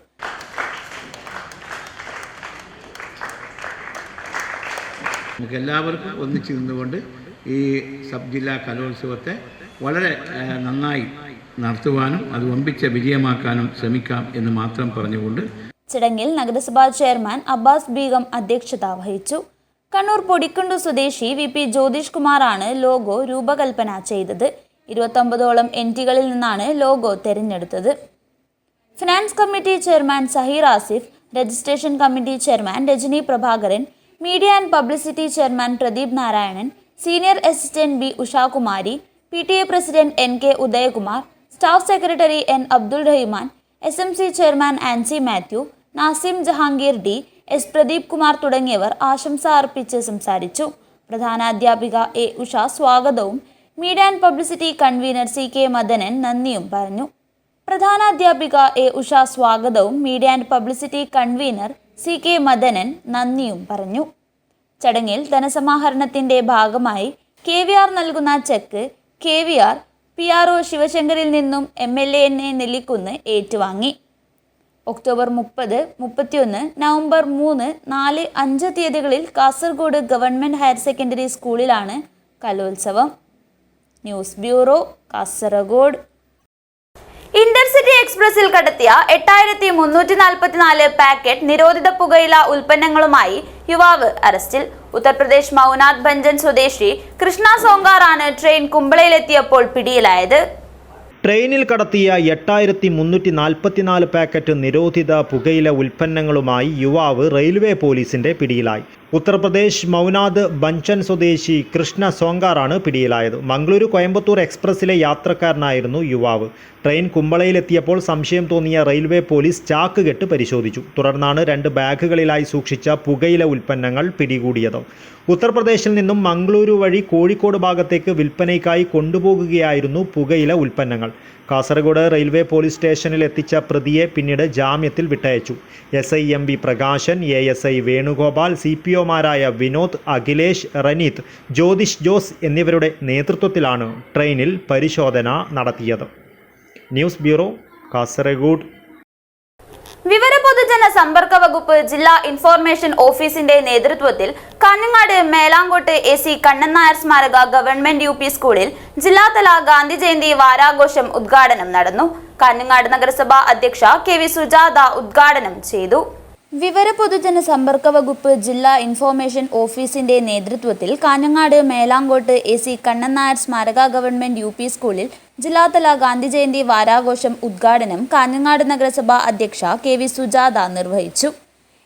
നമുക്കെല്ലാവർക്കും ഒന്നിച്ചു നിന്നുകൊണ്ട് ഈ സബ് ജില്ലാ കലോത്സവത്തെ വളരെ നന്നായി നടത്തുവാനും അത് വമ്പിച്ച വിജയമാക്കാനും ശ്രമിക്കാം എന്ന് മാത്രം പറഞ്ഞുകൊണ്ട് ചടങ്ങിൽ നഗരസഭാ ചെയർമാൻ അബ്ബാസ് ബീഗം അധ്യക്ഷത വഹിച്ചു. കണ്ണൂർ പൊടിക്കുണ്ടു സ്വദേശി VP ജ്യോതിഷ് കുമാറാണ് ലോഗോ രൂപകൽപ്പന ചെയ്തത്. 29ഓളം എൻട്രികളിൽ നിന്നാണ് ലോഗോ തിരഞ്ഞെടുത്തത്. Finance committee chairman Zaheer Asif, registration committee chairman Rajani Prabhakaran, media and publicity chairman Pradeep Narayanan, senior assistant B Ushakumari, PTA president NK Udayakumar, staff secretary N Abdul Rahman, SMC chairman Ancy Mathew, Nasim Jahangir D, S Pradeep Kumar തുടങ്ങിയവർ ആശംസ അർപ്പിച്ച് സംസാരിച്ചു. പ്രധാനാധ്യാപിക A ഉഷ സ്വാഗതവും media and publicity convener CK Madanan നന്ദിയും പറഞ്ഞു. പ്രധാനാധ്യാപിക A ഉഷ സ്വാഗതവും media and publicity convener CK Madanan നന്ദിയും പറഞ്ഞു. ചടങ്ങിൽ ധനസമാഹരണത്തിന്റെ ഭാഗമായി KVR നൽകുന്ന ചെക്ക് KVR PRO ശിവശങ്കറിൽ നിന്നും MLA നെല്ലിക്കുന്ന് ഏറ്റുവാങ്ങി. ഒക്ടോബർ 30, 31, നവംബർ 3, 4, 5 തീയതികളിൽ കാസർഗോഡ് ഗവൺമെന്റ് ഹയർ സെക്കൻഡറി സ്കൂളിലാണ് കലോത്സവം. News bureau, Kasaragod. ഇന്റർസിറ്റി എക്സ്പ്രസിൽ കടത്തിയ 8344 പാക്കറ്റ് നിരോധിത പുകയില ഉൽപ്പന്നങ്ങളുമായി യുവാവ് അറസ്റ്റിൽ. ഉത്തർപ്രദേശ് മൗനാദ് ഭഞ്ജൻ സ്വദേശി കൃഷ്ണ സോങ്കാറാണ് ട്രെയിൻ കുമ്പളയിലെത്തിയപ്പോൾ പിടിയിലായത്. ട്രെയിനിൽ കടത്തിയ 8344 പാക്കറ്റ് നിരോധിത പുകയില ഉൽപ്പന്നങ്ങളുമായി യുവാവ് റെയിൽവേ പോലീസിന്റെ പിടിയിലായി. ഉത്തർപ്രദേശ് മൗനാദ് ബഞ്ചൻ സ്വദേശി കൃഷ്ണ സോങ്കാറാണ് പിടിയിലായത്. മംഗളൂരു കോയമ്പത്തൂർ എക്സ്പ്രസിലെ യാത്രക്കാരനായിരുന്നു യുവാവ്. ട്രെയിൻ കുമ്പളയിലെത്തിയപ്പോൾ സംശയം തോന്നിയ റെയിൽവേ പോലീസ് ചാക്ക് കെട്ട് പരിശോധിച്ചു. തുടർന്നാണ് 2 ബാഗുകളിലായി സൂക്ഷിച്ച പുകയില ഉൽപ്പന്നങ്ങൾ പിടികൂടിയത്. ഉത്തർപ്രദേശിൽ നിന്നും മംഗളൂരു വഴി കോഴിക്കോട് ഭാഗത്തേക്ക് വിൽപ്പനയ്ക്കായി കൊണ്ടുപോകുകയായിരുന്നു പുകയില ഉൽപ്പന്നങ്ങൾ. കാസർഗോഡ് റെയിൽവേ പോലീസ് സ്റ്റേഷനിൽ എത്തിച്ച പ്രതിയെ പിന്നീട് ജാമ്യത്തിൽ വിട്ടയച്ചു. SI MB Prakashan, ASI Venugopal, CPOമാരായ Vinod, Akhilesh, Raneeth, Jyothish Jose എന്നിവരുടെ നേതൃത്വത്തിലാണ് ട്രെയിനിൽ പരിശോധന നടത്തിയത്. News bureau, Kasaragod. വിവര പൊതുജന സമ്പർക്ക വകുപ്പ് ജില്ലാ ഇൻഫോർമേഷൻ ഓഫീസിന്റെ നേതൃത്വത്തിൽ കാഞ്ഞങ്ങാട് മേലാങ്കോട്ട് AC കണ്ണൻ നായർ സ്മാരക ഗവൺമെന്റ് UP സ്കൂളിൽ ജില്ലാതല ഗാന്ധി ജയന്തി വാരാഘോഷം ഉദ്ഘാടനം നടന്നു. കാഞ്ഞങ്ങാട് നഗരസഭ അധ്യക്ഷ KV സുജാത ഉദ്ഘാടനം ചെയ്തു. വിവര പൊതുജന സമ്പർക്ക വകുപ്പ് ജില്ലാ ഇൻഫോർമേഷൻ ഓഫീസിന്റെ നേതൃത്വത്തിൽ കാഞ്ഞങ്ങാട് മേലാങ്കോട്ട് AC കണ്ണൻ നായർ സ്മാരക ഗവൺമെന്റ് UP സ്കൂളിൽ ജില്ലാതല ഗാന്ധി ജയന്തി വാരാഘോഷം ഉദ്ഘാടനം കാഞ്ഞങ്ങാട് നഗരസഭ അധ്യക്ഷ KV സുജാത നിർവഹിച്ചു.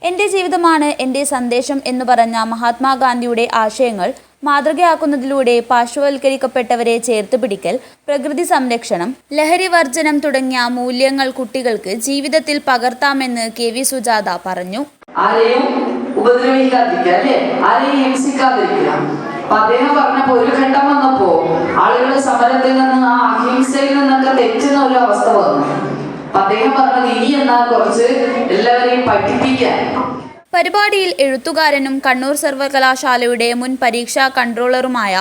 എൻ്റെ ജീവിതമാണ് എൻ്റെ സന്ദേശം എന്നു പറഞ്ഞ മഹാത്മാഗാന്ധിയുടെ ആശയങ്ങൾ മാതൃകയാക്കുന്നതിലൂടെ പാർശ്വവൽക്കരിക്കപ്പെട്ടവരെ ചേർത്ത് പിടിക്കൽ, പ്രകൃതി സംരക്ഷണം, ലഹരി വർജനം തുടങ്ങിയ മൂല്യങ്ങൾ കുട്ടികൾക്ക് ജീവിതത്തിൽ പകർത്താമെന്ന് KV സുജാത പറഞ്ഞു. ആരെയും ഉപദ്രവിക്കാതിരിക്കുക, അല്ലേ? ആരെയും ഹിംസിക്കാതിരിക്കുക. അദ്ദേഹം പറഞ്ഞപ്പോ ഒരു ഘട്ടം വന്നപ്പോ ആളുകൾ സമരത്തിൽ നിന്ന് ആ അഹിംസയിൽ നിന്നൊക്കെ തെറ്റുന്ന ഒരു അവസ്ഥ വന്നു. അദ്ദേഹം പറഞ്ഞത് ഇനി എന്നാൽ കുറച്ച് എല്ലാവരെയും പഠിപ്പിക്കാൻ. പരിപാടിയിൽ എഴുത്തുകാരനും കണ്ണൂർ സർവകലാശാലയുടെ മുൻ പരീക്ഷാ കൺട്രോളറുമായ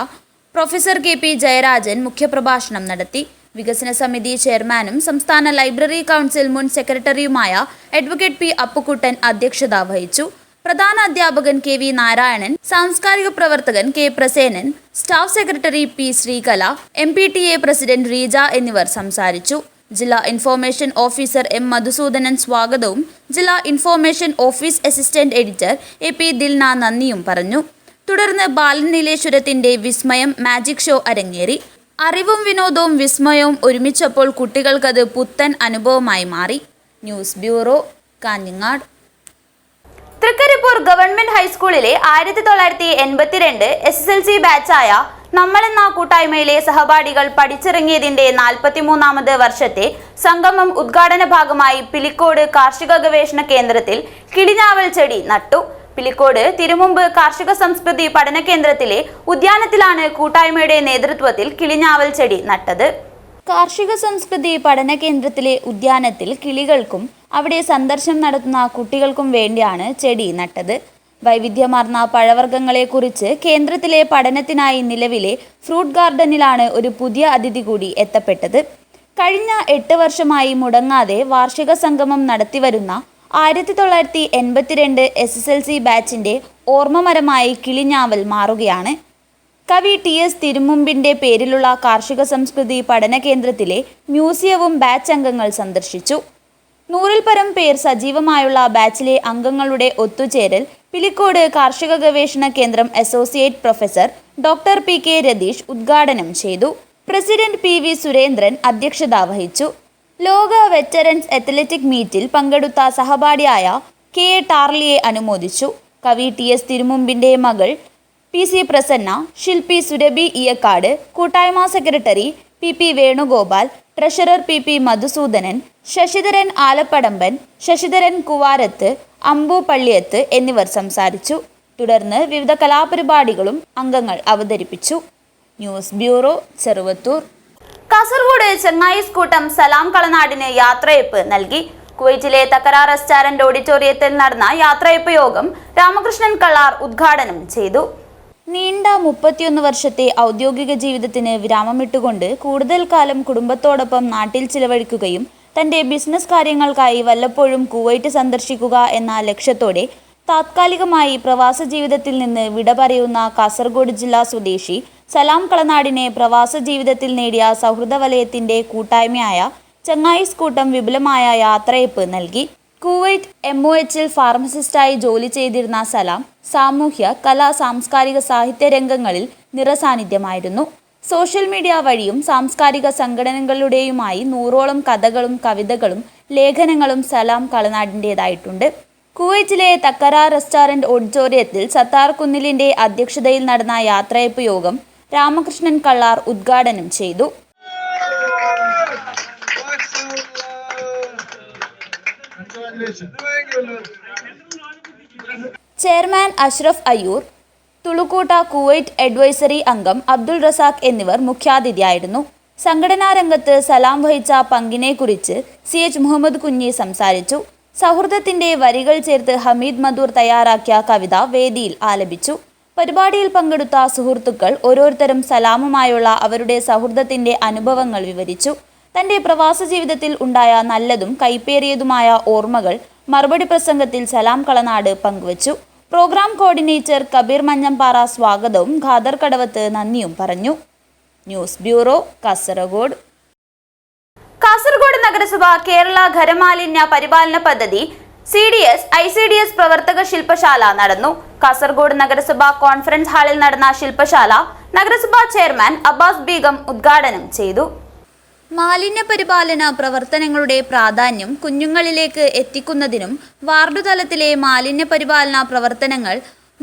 പ്രൊഫസർ KP ജയരാജൻ മുഖ്യപ്രഭാഷണം നടത്തി. വികസന സമിതി ചെയർമാനും സംസ്ഥാന ലൈബ്രറി കൗൺസിൽ മുൻ സെക്രട്ടറിയുമായ അഡ്വക്കേറ്റ് P അപ്പുക്കുട്ടൻ അധ്യക്ഷത വഹിച്ചു. പ്രധാന അധ്യാപകൻ KV നാരായണൻ, സാംസ്കാരിക പ്രവർത്തകൻ K Prasenan, staff secretary P Sreekala, MPTA president Reeja എന്നിവർ സംസാരിച്ചു. ജില്ലാ ഇൻഫോർമേഷൻ ഓഫീസർ M മധുസൂദനൻ സ്വാഗതവും ജില്ലാ information office assistant editor AP Dilna നന്ദിയും പറഞ്ഞു. തുടർന്ന് ബാലൻ നീലേശ്വരത്തിന്റെ വിസ്മയം മാജിക് ഷോ അരങ്ങേറി. അറിവും വിനോദവും വിസ്മയവും ഒരുമിച്ചപ്പോൾ കുട്ടികൾക്കത് പുത്തൻ അനുഭവമായി മാറി. News bureau, Kanhangad. Trikaripur government ഹൈസ്കൂളിലെ 1982 SSLC ബാച്ചായ നമ്മളെന്ന കൂട്ടായ്മയിലെ സഹപാഠികൾ പഠിച്ചിറങ്ങിയതിന്റെ 43ാമത് വർഷത്തെ സംഗമം ഉദ്ഘാടന ഭാഗമായി പിലിക്കോട് കാർഷിക ഗവേഷണ കേന്ദ്രത്തിൽ കിളിഞ്ഞാവൽ ചെടി നട്ടു. പിലിക്കോട് തിരുമുമ്പ് കാർഷിക സംസ്കൃതി പഠന കേന്ദ്രത്തിലെ ഉദ്യാനത്തിലാണ് കൂട്ടായ്മയുടെ നേതൃത്വത്തിൽ കിളിഞ്ഞാവൽ ചെടി നട്ടത്. കാർഷിക സംസ്കൃതി പഠന കേന്ദ്രത്തിലെ ഉദ്യാനത്തിൽ കിളികൾക്കും അവിടെ സന്ദർശനം നടത്തുന്ന കുട്ടികൾക്കും വേണ്ടിയാണ് ചെടി നട്ടത്. വൈവിധ്യമാർന്ന പഴവർഗ്ഗങ്ങളെക്കുറിച്ച് കേന്ദ്രത്തിലെ പഠനത്തിനായി നിലവിലെ ഫ്രൂട്ട് ഗാർഡനിലാണ് ഒരു പുതിയ അതിഥി കൂടി എത്തപ്പെട്ടത്. കഴിഞ്ഞ 8 വർഷമായി മുടങ്ങാതെ വാർഷിക സംഗമം നടത്തിവരുന്ന 1982 SSLC ബാച്ചിന്റെ ഓർമ്മമരമായി കിളിഞ്ഞാവൽ മാറുകയാണ്. കവി TS തിരുമുമ്പിന്റെ പേരിലുള്ള കാർഷിക സംസ്കൃതി പഠന കേന്ദ്രത്തിലെ മ്യൂസിയവും ബാച്ച് അംഗങ്ങൾ സന്ദർശിച്ചു. 100-ൽ പരം പേർ സജീവമായുള്ള ബാച്ചിലെ അംഗങ്ങളുടെ ഒത്തുചേരൽ പിലിക്കോട് കാർഷിക ഗവേഷണ കേന്ദ്രം associate professor doctor P K. Ratheesh ഉദ്ഘാടനം ചെയ്തു. President PV. സുരേന്ദ്രൻ അധ്യക്ഷത വഹിച്ചു. ലോക വെറ്ററൻസ് അത്ലറ്റിക് മീറ്റിൽ പങ്കെടുത്ത സഹപാഠിയായ കെ. ടാർലിയെ അനുമോദിച്ചു. കവി ടി.എസ്. തിരുമുമ്പിന്റെ മകൾ പി.സി. പ്രസന്ന, ശില്പി സുരഭി ഇയക്കാട്, കൂട്ടായ്മ secretary P P. Venugopal, treasurer P P. Madhusoodanan, Sasidharan Alappadamban, Sasidharan Kuvarath, Ambu Palliyath എന്നിവർ സംസാരിച്ചു. തുടർന്ന് വിവിധ കലാപരിപാടികളും അംഗങ്ങൾ അവതരിപ്പിച്ചു. News bureau, Cheruvathur. കാസർഗോഡ് ചെങ്ങായിസ് കൂട്ടം സലാം കളനാടിന് യാത്രയയപ്പ് നൽകി. കുവൈറ്റിലെ തക്കര റെസ്റ്റോറന്റ് ഓഡിറ്റോറിയത്തിൽ നടന്ന യാത്രയയപ്പ് യോഗം രാമകൃഷ്ണൻ കള്ളാർ ഉദ്ഘാടനം ചെയ്തു. നീണ്ട 31 വർഷത്തെ ഔദ്യോഗിക ജീവിതത്തിന് വിരാമമിട്ടുകൊണ്ട് കൂടുതൽ കാലം കുടുംബത്തോടൊപ്പം നാട്ടിൽ ചിലവഴിക്കുകയും തന്റെ ബിസിനസ് കാര്യങ്ങൾക്കായി വല്ലപ്പോഴും കുവൈറ്റ് സന്ദർശിക്കുക എന്ന ലക്ഷ്യത്തോടെ താത്കാലികമായി പ്രവാസ ജീവിതത്തിൽ നിന്ന് വിട പറയുന്ന കാസർഗോഡ് ജില്ലാ സ്വദേശി സലാം കളനാടിനെ പ്രവാസ ജീവിതത്തിൽ നേടിയ സൗഹൃദ വലയത്തിന്റെ കൂട്ടായ്മയായ ചെങ്ങായിസ് കൂട്ടം വിപുലമായ യാത്രയയപ്പ് നൽകി. കുവൈറ്റ് MOHൽ ഫാർമസിസ്റ്റായി ജോലി ചെയ്തിരുന്ന സലാം സാമൂഹ്യ, കലാ, സാംസ്കാരിക, സാഹിത്യ രംഗങ്ങളിൽ നിറസാന്നിധ്യമായിരുന്നു. സോഷ്യൽ മീഡിയ വഴിയും സാംസ്കാരിക സംഘടനകളുടെയുമായി 100ഓളം കഥകളും കവിതകളും ലേഖനങ്ങളും സലാം കളനാടിൻ്റെതായിട്ടുണ്ട്. കുവൈറ്റിലെ തക്കര റെസ്റ്റോറന്റ് ഓഡിറ്റോറിയത്തിൽ സത്താർ കുന്നിലിന്റെ അധ്യക്ഷതയിൽ നടന്ന യാത്രയയപ്പ് യോഗം രാമകൃഷ്ണൻ കള്ളാർ ഉദ്ഘാടനം ചെയ്തു. Chairman Ashraf Ayyur, Tulukoota Kuwait advisory അംഗം അബ്ദുൾ റസാഖ് എന്നിവർ മുഖ്യാതിഥിയായിരുന്നു. സംഘടനാ രംഗത്ത് സലാം വഹിച്ച പങ്കിനെക്കുറിച്ച് CH മുഹമ്മദ് കുഞ്ഞി സംസാരിച്ചു. സൗഹൃദത്തിന്റെ വരികൾ ചേർത്ത് ഹമീദ് മധൂർ തയ്യാറാക്കിയ കവിത വേദിയിൽ ആലപിച്ചു. പരിപാടിയിൽ പങ്കെടുത്ത സുഹൃത്തുക്കൾ ഓരോരുത്തരും സലാമുമായുള്ള അവരുടെ സൗഹൃദത്തിന്റെ അനുഭവങ്ങൾ വിവരിച്ചു. തന്റെ പ്രവാസ ജീവിതത്തിൽ ഉണ്ടായ നല്ലതും കൈപ്പേറിയതുമായ ഓർമ്മകൾ മറുപടി പ്രസംഗത്തിൽ സലാം കളനാട് പങ്കുവച്ചു. പ്രോഗ്രാം കോർഡിനേറ്റർ കബീർ മഞ്ഞമ്പാറ സ്വാഗതവും ഖാദർ കടവത്ത് നന്ദിയും പറഞ്ഞു. News bureau, Kasaragod. കാസർഗോഡ് നഗരസഭ കേരള ഖരമാലിന്യ പരിപാലന പദ്ധതി CDS-ICDS പ്രവർത്തക ശില്പശാല നടന്നു. കാസർഗോഡ് നഗരസഭ കോൺഫറൻസ് ഹാളിൽ നടന്ന ശില്പശാല നഗരസഭാ ചെയർമാൻ അബ്ബാസ് ബീഗം ഉദ്ഘാടനം ചെയ്തു. മാലിന്യ പരിപാലന പ്രവർത്തനങ്ങളുടെ പ്രാധാന്യം കുഞ്ഞുങ്ങളിലേക്ക് എത്തിക്കുന്നതിനും വാർഡു തലത്തിലെ മാലിന്യ പരിപാലന പ്രവർത്തനങ്ങൾ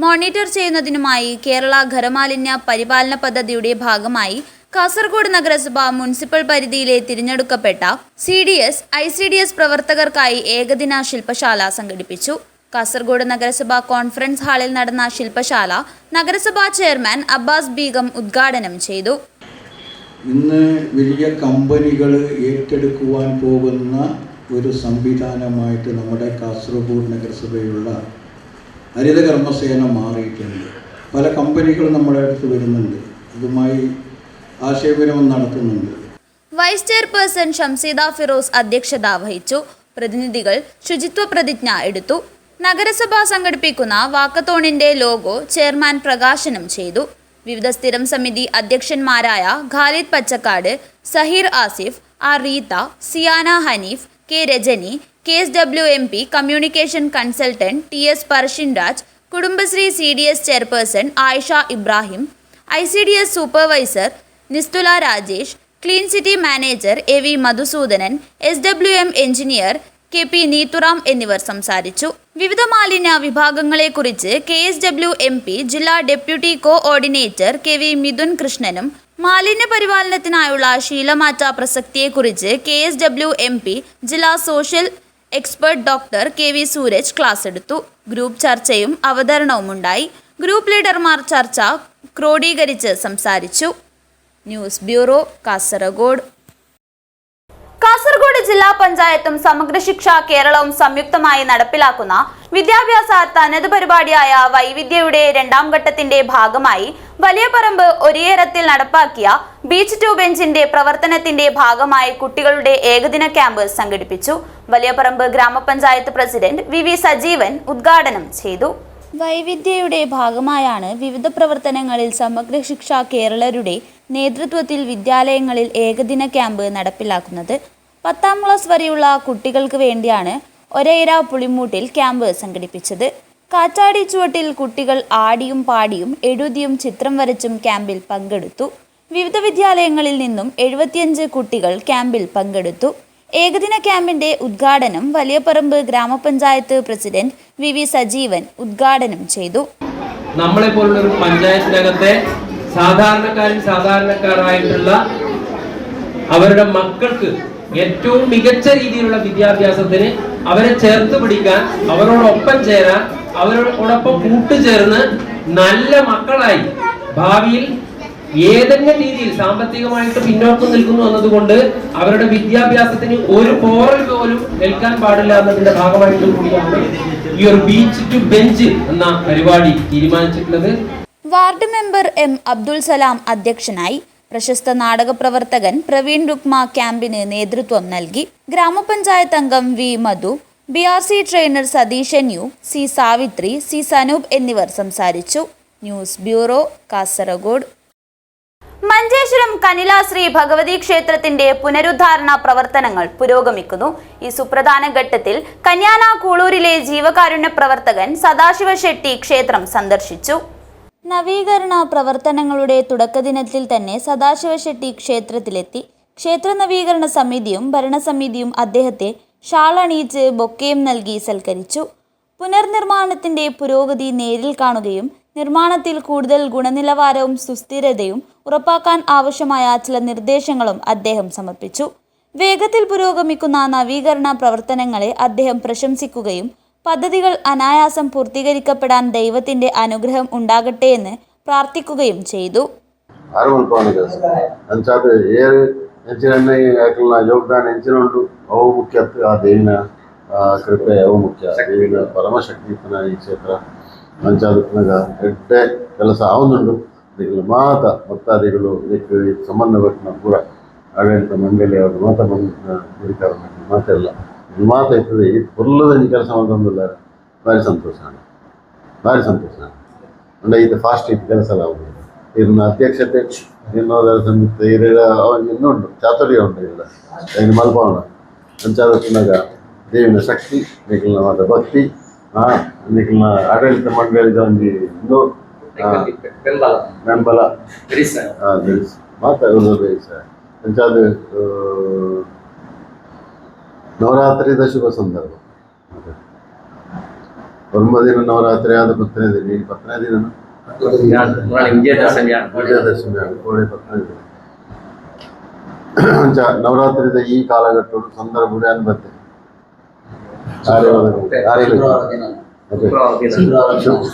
മോണിറ്റർ ചെയ്യുന്നതിനുമായി കേരള ഖരമാലിന്യ പരിപാലന പദ്ധതിയുടെ ഭാഗമായി കാസർഗോഡ് നഗരസഭ മുനിസിപ്പൽ പരിധിയിലെ തിരഞ്ഞെടുക്കപ്പെട്ട CDS-ICDS പ്രവർത്തകർക്കായി ഏകദിന ശില്പശാല സംഘടിപ്പിച്ചു. കാസർഗോഡ് നഗരസഭ കോൺഫറൻസ് ഹാളിൽ നടന്ന ശില്പശാല നഗരസഭാ ചെയർമാൻ അബ്ബാസ് ബീഗം ഉദ്ഘാടനം ചെയ്തു. ഇന്ന് വലിയ കമ്പനികൾ ഏറ്റെടുക്കുവാൻ പോകുന്ന ഒരു സംവിധാനമായിട്ട് നമ്മുടെ കാസർഗോഡ് നഗരസഭയിലുള്ള ഹരിത കർമ്മസേന മാറിയിട്ടുണ്ട്. പല കമ്പനികൾ നമ്മുടെ അടുത്ത് വരുന്നുണ്ട്, ഇതുമായി ആശയവിനിമയം നടത്തുന്നുണ്ട്. വൈസ് ചെയർപേഴ്സൺ ഷംസീദ ഫിറോസ് അധ്യക്ഷത വഹിച്ചു. പ്രതിനിധികൾ ശുചിത്വ പ്രതിജ്ഞ എടുത്തു. നഗരസഭ സംഘടിപ്പിക്കുന്ന വാക്കത്തോണിന്റെ ലോഗോ ചെയർമാൻ പ്രകാശനം ചെയ്തു. വിവിധ സ്ഥിരം സമിതി അധ്യക്ഷന്മാരായ Khalid Pachakkad, Saheer Asif, R Reetha, Siyana Hanif, K Rajani, KSWMP communication consultant TS Parshin Raj, Kudumbashree CDS chairperson Ayisha Ibrahim, ICDS supervisor Nisthula Rajesh, clean city manager AV Madhusoodanan, SWM engineer KP Neethuram എന്നിവർ സംസാരിച്ചു. വിവിധ മാലിന്യ വിഭാഗങ്ങളെക്കുറിച്ച് KSWMP ജില്ലാ ഡെപ്യൂട്ടി കോഓർഡിനേറ്റർ KV മിഥുൻ കൃഷ്ണനും മാലിന്യ പരിപാലനത്തിനായുള്ള ശീലമാറ്റ പ്രസക്തിയെക്കുറിച്ച് KSWMP ജില്ലാ social expert doctor KV Sooraj class എടുത്തു. ഗ്രൂപ്പ് ചർച്ചയും അവതരണവുമുണ്ടായി. ഗ്രൂപ്പ് ലീഡർമാർ ചർച്ച ക്രോഡീകരിച്ച് സംസാരിച്ചു. News bureau, Kasaragod. കാസർഗോഡ് ജില്ലാ പഞ്ചായത്തും സമഗ്ര ശിക്ഷ കേരളവും സംയുക്തമായി നടപ്പിലാക്കുന്ന വിദ്യാഭ്യാസ തനത് പരിപാടിയായ വൈവിധ്യയുടെ 2ാം ഘട്ടത്തിന്റെ ഭാഗമായി വലിയപറമ്പ് ഒരിയേറത്തിൽ നടപ്പാക്കിയ ബീച്ച് ടു ബെഞ്ചിന്റെ പ്രവർത്തനത്തിന്റെ ഭാഗമായി കുട്ടികളുടെ ഏകദിന ക്യാമ്പ് സംഘടിപ്പിച്ചു. വലിയപറമ്പ് ഗ്രാമപഞ്ചായത്ത് പ്രസിഡന്റ് VV സജീവൻ ഉദ്ഘാടനം ചെയ്തു. വൈവിധ്യയുടെ ഭാഗമായാണ് വിവിധ പ്രവർത്തനങ്ങളിൽ സമഗ്ര ശിക്ഷ കേരളരുടെ നേതൃത്വത്തിൽ വിദ്യാലയങ്ങളിൽ ഏകദിന ക്യാമ്പ് നടപ്പിലാക്കുന്നത്. 10ാം ക്ലാസ് വരെയുള്ള കുട്ടികൾക്ക് വേണ്ടിയാണ് ഒരേര പുളിമൂട്ടിൽ ക്യാമ്പ് സംഘടിപ്പിച്ചത്. കാറ്റാടി ചുവട്ടിൽ കുട്ടികൾ ആടിയും പാടിയും എഴുതിയും ചിത്രം വരച്ചും ക്യാമ്പിൽ പങ്കെടുത്തു. വിവിധ വിദ്യാലയങ്ങളിൽ നിന്നും 75 കുട്ടികൾ ക്യാമ്പിൽ പങ്കെടുത്തു. ഏകദിന ക്യാമ്പിന്റെ ഉദ്ഘാടനം വലിയപറമ്പ് ഗ്രാമപഞ്ചായത്ത് പ്രസിഡന്റ് VV സജീവൻ ഉദ്ഘാടനം ചെയ്തു. നമ്മളെ പോലുള്ള ഒരു പഞ്ചായത്തിനകത്തെ സാധാരണക്കാരായിട്ടുള്ള അവരുടെ മക്കൾക്ക് ഏറ്റവും മികച്ച രീതിയിലുള്ള വിദ്യാഭ്യാസത്തിന് അവരെ ചേർത്ത് പിടിക്കാൻ, അവരോടൊപ്പം ചേരാൻ, അവരോടൊപ്പം കൂട്ടുചേർന്ന് നല്ല മക്കളായി ഭാവിയിൽ ഏതെങ്കിലും രീതിയിൽ സാമ്പത്തികമായിട്ട് പിന്നോക്കം നിൽക്കുന്നു എന്നതുകൊണ്ട് അവരുടെ വിദ്യാഭ്യാസത്തിന് ഒരു പോറൽ പോലും നിൽക്കാൻ പാടില്ല എന്നതിന്റെ ഭാഗമായിട്ട് കൂടിയാണ് ഈ ഒരു ബീച്ച് ടു ബെഞ്ച് എന്ന പരിപാടി തീരുമാനിച്ചിട്ടുള്ളത്. Ward member M Abdul Salam അധ്യക്ഷനായി. പ്രശസ്ത നാടക പ്രവർത്തകൻ പ്രവീൺ രുക്മ ക്യാമ്പിന് നേതൃത്വം നൽകി. ഗ്രാമപഞ്ചായത്ത് അംഗം V Madhu, BRC trainer Satheesan U, C Savithri, C Sanoop എന്നിവർ സംസാരിച്ചു. News bureau, Kasaragod. മഞ്ചേശ്വരം കനിലാശ്രീ ഭഗവതി ക്ഷേത്രത്തിന്റെ പുനരുദ്ധാരണ പ്രവർത്തനങ്ങൾ പുരോഗമിക്കുന്നു. ഈ സുപ്രധാന ഘട്ടത്തിൽ കന്യാന കൂളൂരിലെ ജീവകാരുണ്യ പ്രവർത്തകൻ സദാശിവ ഷെട്ടി ക്ഷേത്രം സന്ദർശിച്ചു. നവീകരണ പ്രവർത്തനങ്ങളുടെ തുടക്കദിനത്തിൽ തന്നെ സദാശിവ ഷെട്ടി ക്ഷേത്രത്തിലെത്തി. ക്ഷേത്ര നവീകരണ സമിതിയും ഭരണസമിതിയും അദ്ദേഹത്തെ ഷാൾ അണിയിച്ച് ബൊക്കെയും നൽകി സൽക്കരിച്ചു. പുനർനിർമ്മാണത്തിന്റെ പുരോഗതി നേരിൽ കാണുകയും നിർമ്മാണത്തിൽ കൂടുതൽ ഗുണനിലവാരവും സുസ്ഥിരതയും ഉറപ്പാക്കാൻ ആവശ്യമായ ചില നിർദ്ദേശങ്ങളും അദ്ദേഹം സമർപ്പിച്ചു. വേഗത്തിൽ പുരോഗമിക്കുന്ന നവീകരണ പ്രവർത്തനങ്ങളെ അദ്ദേഹം പ്രശംസിക്കുകയും പദ്ധതികൾ അനായാസം പൂർത്തീകരിക്കപ്പെടാൻ ദൈവത്തിന്റെ അനുഗ്രഹം ഉണ്ടാകട്ടെ എന്ന് പ്രാർത്ഥിക്കുകയും ചെയ്തു. ಯೋಗದಾನ ಹೆಂಚಿನುಂಟು ಅವು ಮುಖ್ಯ ಆ ದೇವಿನ ಕೃಪೆ ಅವು ಮುಖ್ಯ ದೇವಿನ ಪರಮಶಕ್ತಿತನ ಈ ಕ್ಷೇತ್ರ ಪಂಚಾಯತ್ನಾಗ ಎಡ್ಡೆ ಕೆಲಸ ಆവുന്നുണ്ട് ಇದಕ್ಕೆ ಮಾತ ಭಕ್ತಾದಿಗಳು ಇದಕ್ಕೆ ಸಂಬಂಧಪಟ್ಟ ಪೂರ ಆಡಳಿತ ಮಂಡಳಿ ಅವರು ಮಾತ ಬರೀತಾರೆ ಮಾತೆಲ್ಲ ಮಾತ ಇರ್ತದೆ ಈ ಪುರ್ಲದಲ್ಲಿ ಕೆಲಸ ಮಾಡೋದಿಲ್ಲ ಭಾರಿ ಸಂತೋಷ ಅಂದ್ರೆ ಇದು ಫಾಸ್ಟ್ ಇದು ಕೆಲಸ ಆಗುದು ಇದನ್ನ ಅಧ್ಯಕ್ಷತೆ ಇನ್ನೋದರ ಸಮಿತಿ ಇನ್ನುಂಟು ಚಾತುರ್ಯ ಉಂಟು ಇಲ್ಲ ಇನ್ನು ಮಲ್ಪವನ ಪಂಚಾಯತ್ನಾಗ ದೇವಿನ ಶಕ್ತಿ ನಿಖಿಲ್ನ ಮಾತ ಭಕ್ತಿ ನಿಖಿಲ್ನ ಆಡಳಿತ ಮಂಡಳಿದ ಒಂದು ಇನ್ನೂ ಬೆಂಬಲ ಮಾತ ಪಂಚಾಯತ್ ನವರಾತ್ರಿದ ಶುಭ ಸಂದರ್ಭ 9 ದಿನ ನವರಾತ್ರಿ ಆದ 10ನೇ ದಿನ 10ನೇ ದಿನ ವಿಜಯದಶಮಿയാണ് ಕೋಳಿ 10ನೇ ದಿನ ನವರಾತ್ರಿದ ಈ ಕಾಲಘಟ್ಟ ಸಂದರ್ಭ ಅನ್ಬತ್ತೆ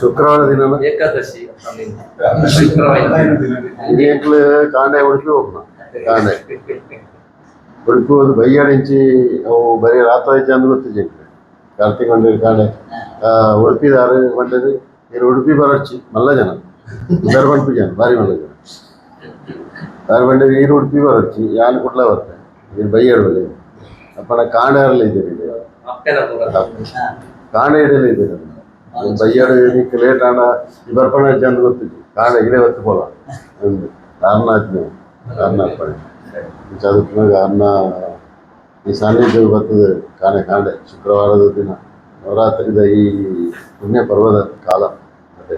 ಶುಕ್ರವಾರ ದಿನ ಏಕಾದಶಿ ಕಾಂಡೆ ಉಡುಪಿ ಹೋಗೋಣ ಕಾಂಡೆ ಉಡುಪಿ ಹೋದು ಬೈಯಾಡಿಂಚಿ ಅವು ಬರೀ ರಾತ್ರಿ ಆಯ್ತು ಅಂದ್ ಗೊತ್ತಿದೆ ಕಾರ್ತಿಕ್ ಕೊಂಡ ಕಾಂಡೆ ಉಡುಪಿದಾರು ಕೊಂಡದು ಇರು ಉಡುಪಿ ಬರಚ್ಚಿ ಮಲ್ಲ ಜನ ದರ್ಬಂಟು ಜನ ಭಾರಿ ಮಲ್ಲ ಜನ ಯಾರು ಬಂಡ ನೀರು ಉಡುಪಿ ಬರಚ್ಚಿ ಯಾರು ಕೊಡ್ಲ ಬರ್ತೆ ನೀರು ಬೈಯಾಡುವಲ್ಲಿ ಅಪ್ಪಣ ಕಾಂಡಾರಲ್ಲ ಇದ್ದೀರಿ ಕಾಂಡೆ ಇಡಲ್ಲ ಇದ್ದೀರಿ ಬೈಯಾಡು ನಿಕ್ಕೆ ಲೇಟ್ ಆಡ ಈ ಬರ್ಪಣ ಹಚ್ಚಿ ಅಂದ್ ಗೊತ್ತಿದ್ವಿ ಕಾಂಡೆ ಇಡೇ ಹೊತ್ತು ಪೋಲ ಒಂದು ಕಾರಣ ಪಡೆ ಚದುಕ್ನಾಗ ಅನ್ನ ಈ ಸಾನ್ನಿಧ್ಯ ಬರ್ತದೆ ಕಾಂಡೆ ಶುಕ್ರವಾರದ ದಿನ ನವರಾತ್ರಿದ ಈ ಪುಣ್ಯ ಪರ್ವದ ಕಾಲ ಅದೇ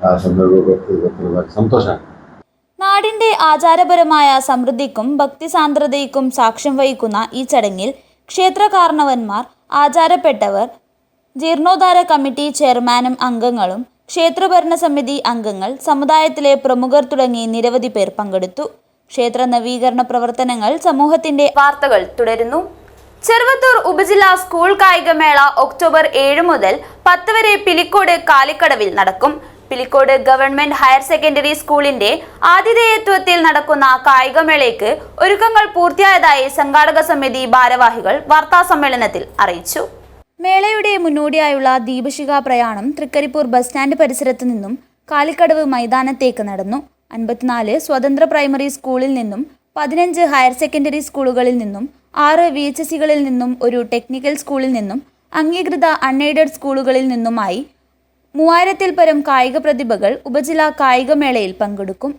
ആ സന്ദർഭത്തിൽ സന്തോഷം. നാടിന്റെ ആചാരപരമായ സമൃദ്ധിക്കും ഭക്തിസാന്ദ്രതയ്ക്കും സാക്ഷ്യം വഹിക്കുന്ന ഈ ചടങ്ങിൽ ക്ഷേത്ര കാരണവന്മാർ, ആചാരപ്പെട്ടവർ, ജീർണോദ്ധാര കമ്മിറ്റി ചെയർമാനും അംഗങ്ങളും, ക്ഷേത്രഭരണസമിതി അംഗങ്ങൾ, സമുദായത്തിലെ പ്രമുഖർ തുടങ്ങി നിരവധി പേർ പങ്കെടുത്തു. ക്ഷേത്ര നവീകരണ പ്രവർത്തനങ്ങൾ സമൂഹത്തിന്റെ വാർത്തകൾ തുടരുന്നു. ചെറുവത്തൂർ ഉപജില്ലാ സ്കൂൾ കായികമേള ഒക്ടോബർ 7 മുതൽ 10 വരെ പിലിക്കോട് കാലിക്കടവിൽ നടക്കും. പിലിക്കോട് ഗവൺമെന്റ് ഹയർ സെക്കൻഡറി സ്കൂളിന്റെ ആതിഥേയത്വത്തിൽ നടക്കുന്ന കായികമേളയ്ക്ക് ഒരുക്കങ്ങൾ പൂർത്തിയായതായി സംഘാടക സമിതി ഭാരവാഹികൾ വാർത്താസമ്മേളനത്തിൽ അറിയിച്ചു. മേളയുടെ മുന്നോടിയായുള്ള ദീപശിഖ പ്രയാണം തൃക്കരിപ്പൂർ ബസ് സ്റ്റാൻഡ് പരിസരത്ത് നിന്നും കാലിക്കടവ് മൈതാനത്തേക്ക് നടന്നു. 54 സ്വതന്ത്ര പ്രൈമറി സ്കൂളിൽ നിന്നും 15 ഹയർ സെക്കൻഡറി സ്കൂളുകളിൽ നിന്നും 6 VHSകളിൽ നിന്നും ഒരു ടെക്നിക്കൽ സ്കൂളിൽ നിന്നും അംഗീകൃത അൺഎയ്ഡഡ് സ്കൂളുകളിൽ നിന്നുമായി 3000-ൽ പരം കായിക പ്രതിഭകൾ ഉപജില്ലാ കായികമേളയിൽ പങ്കെടുക്കും.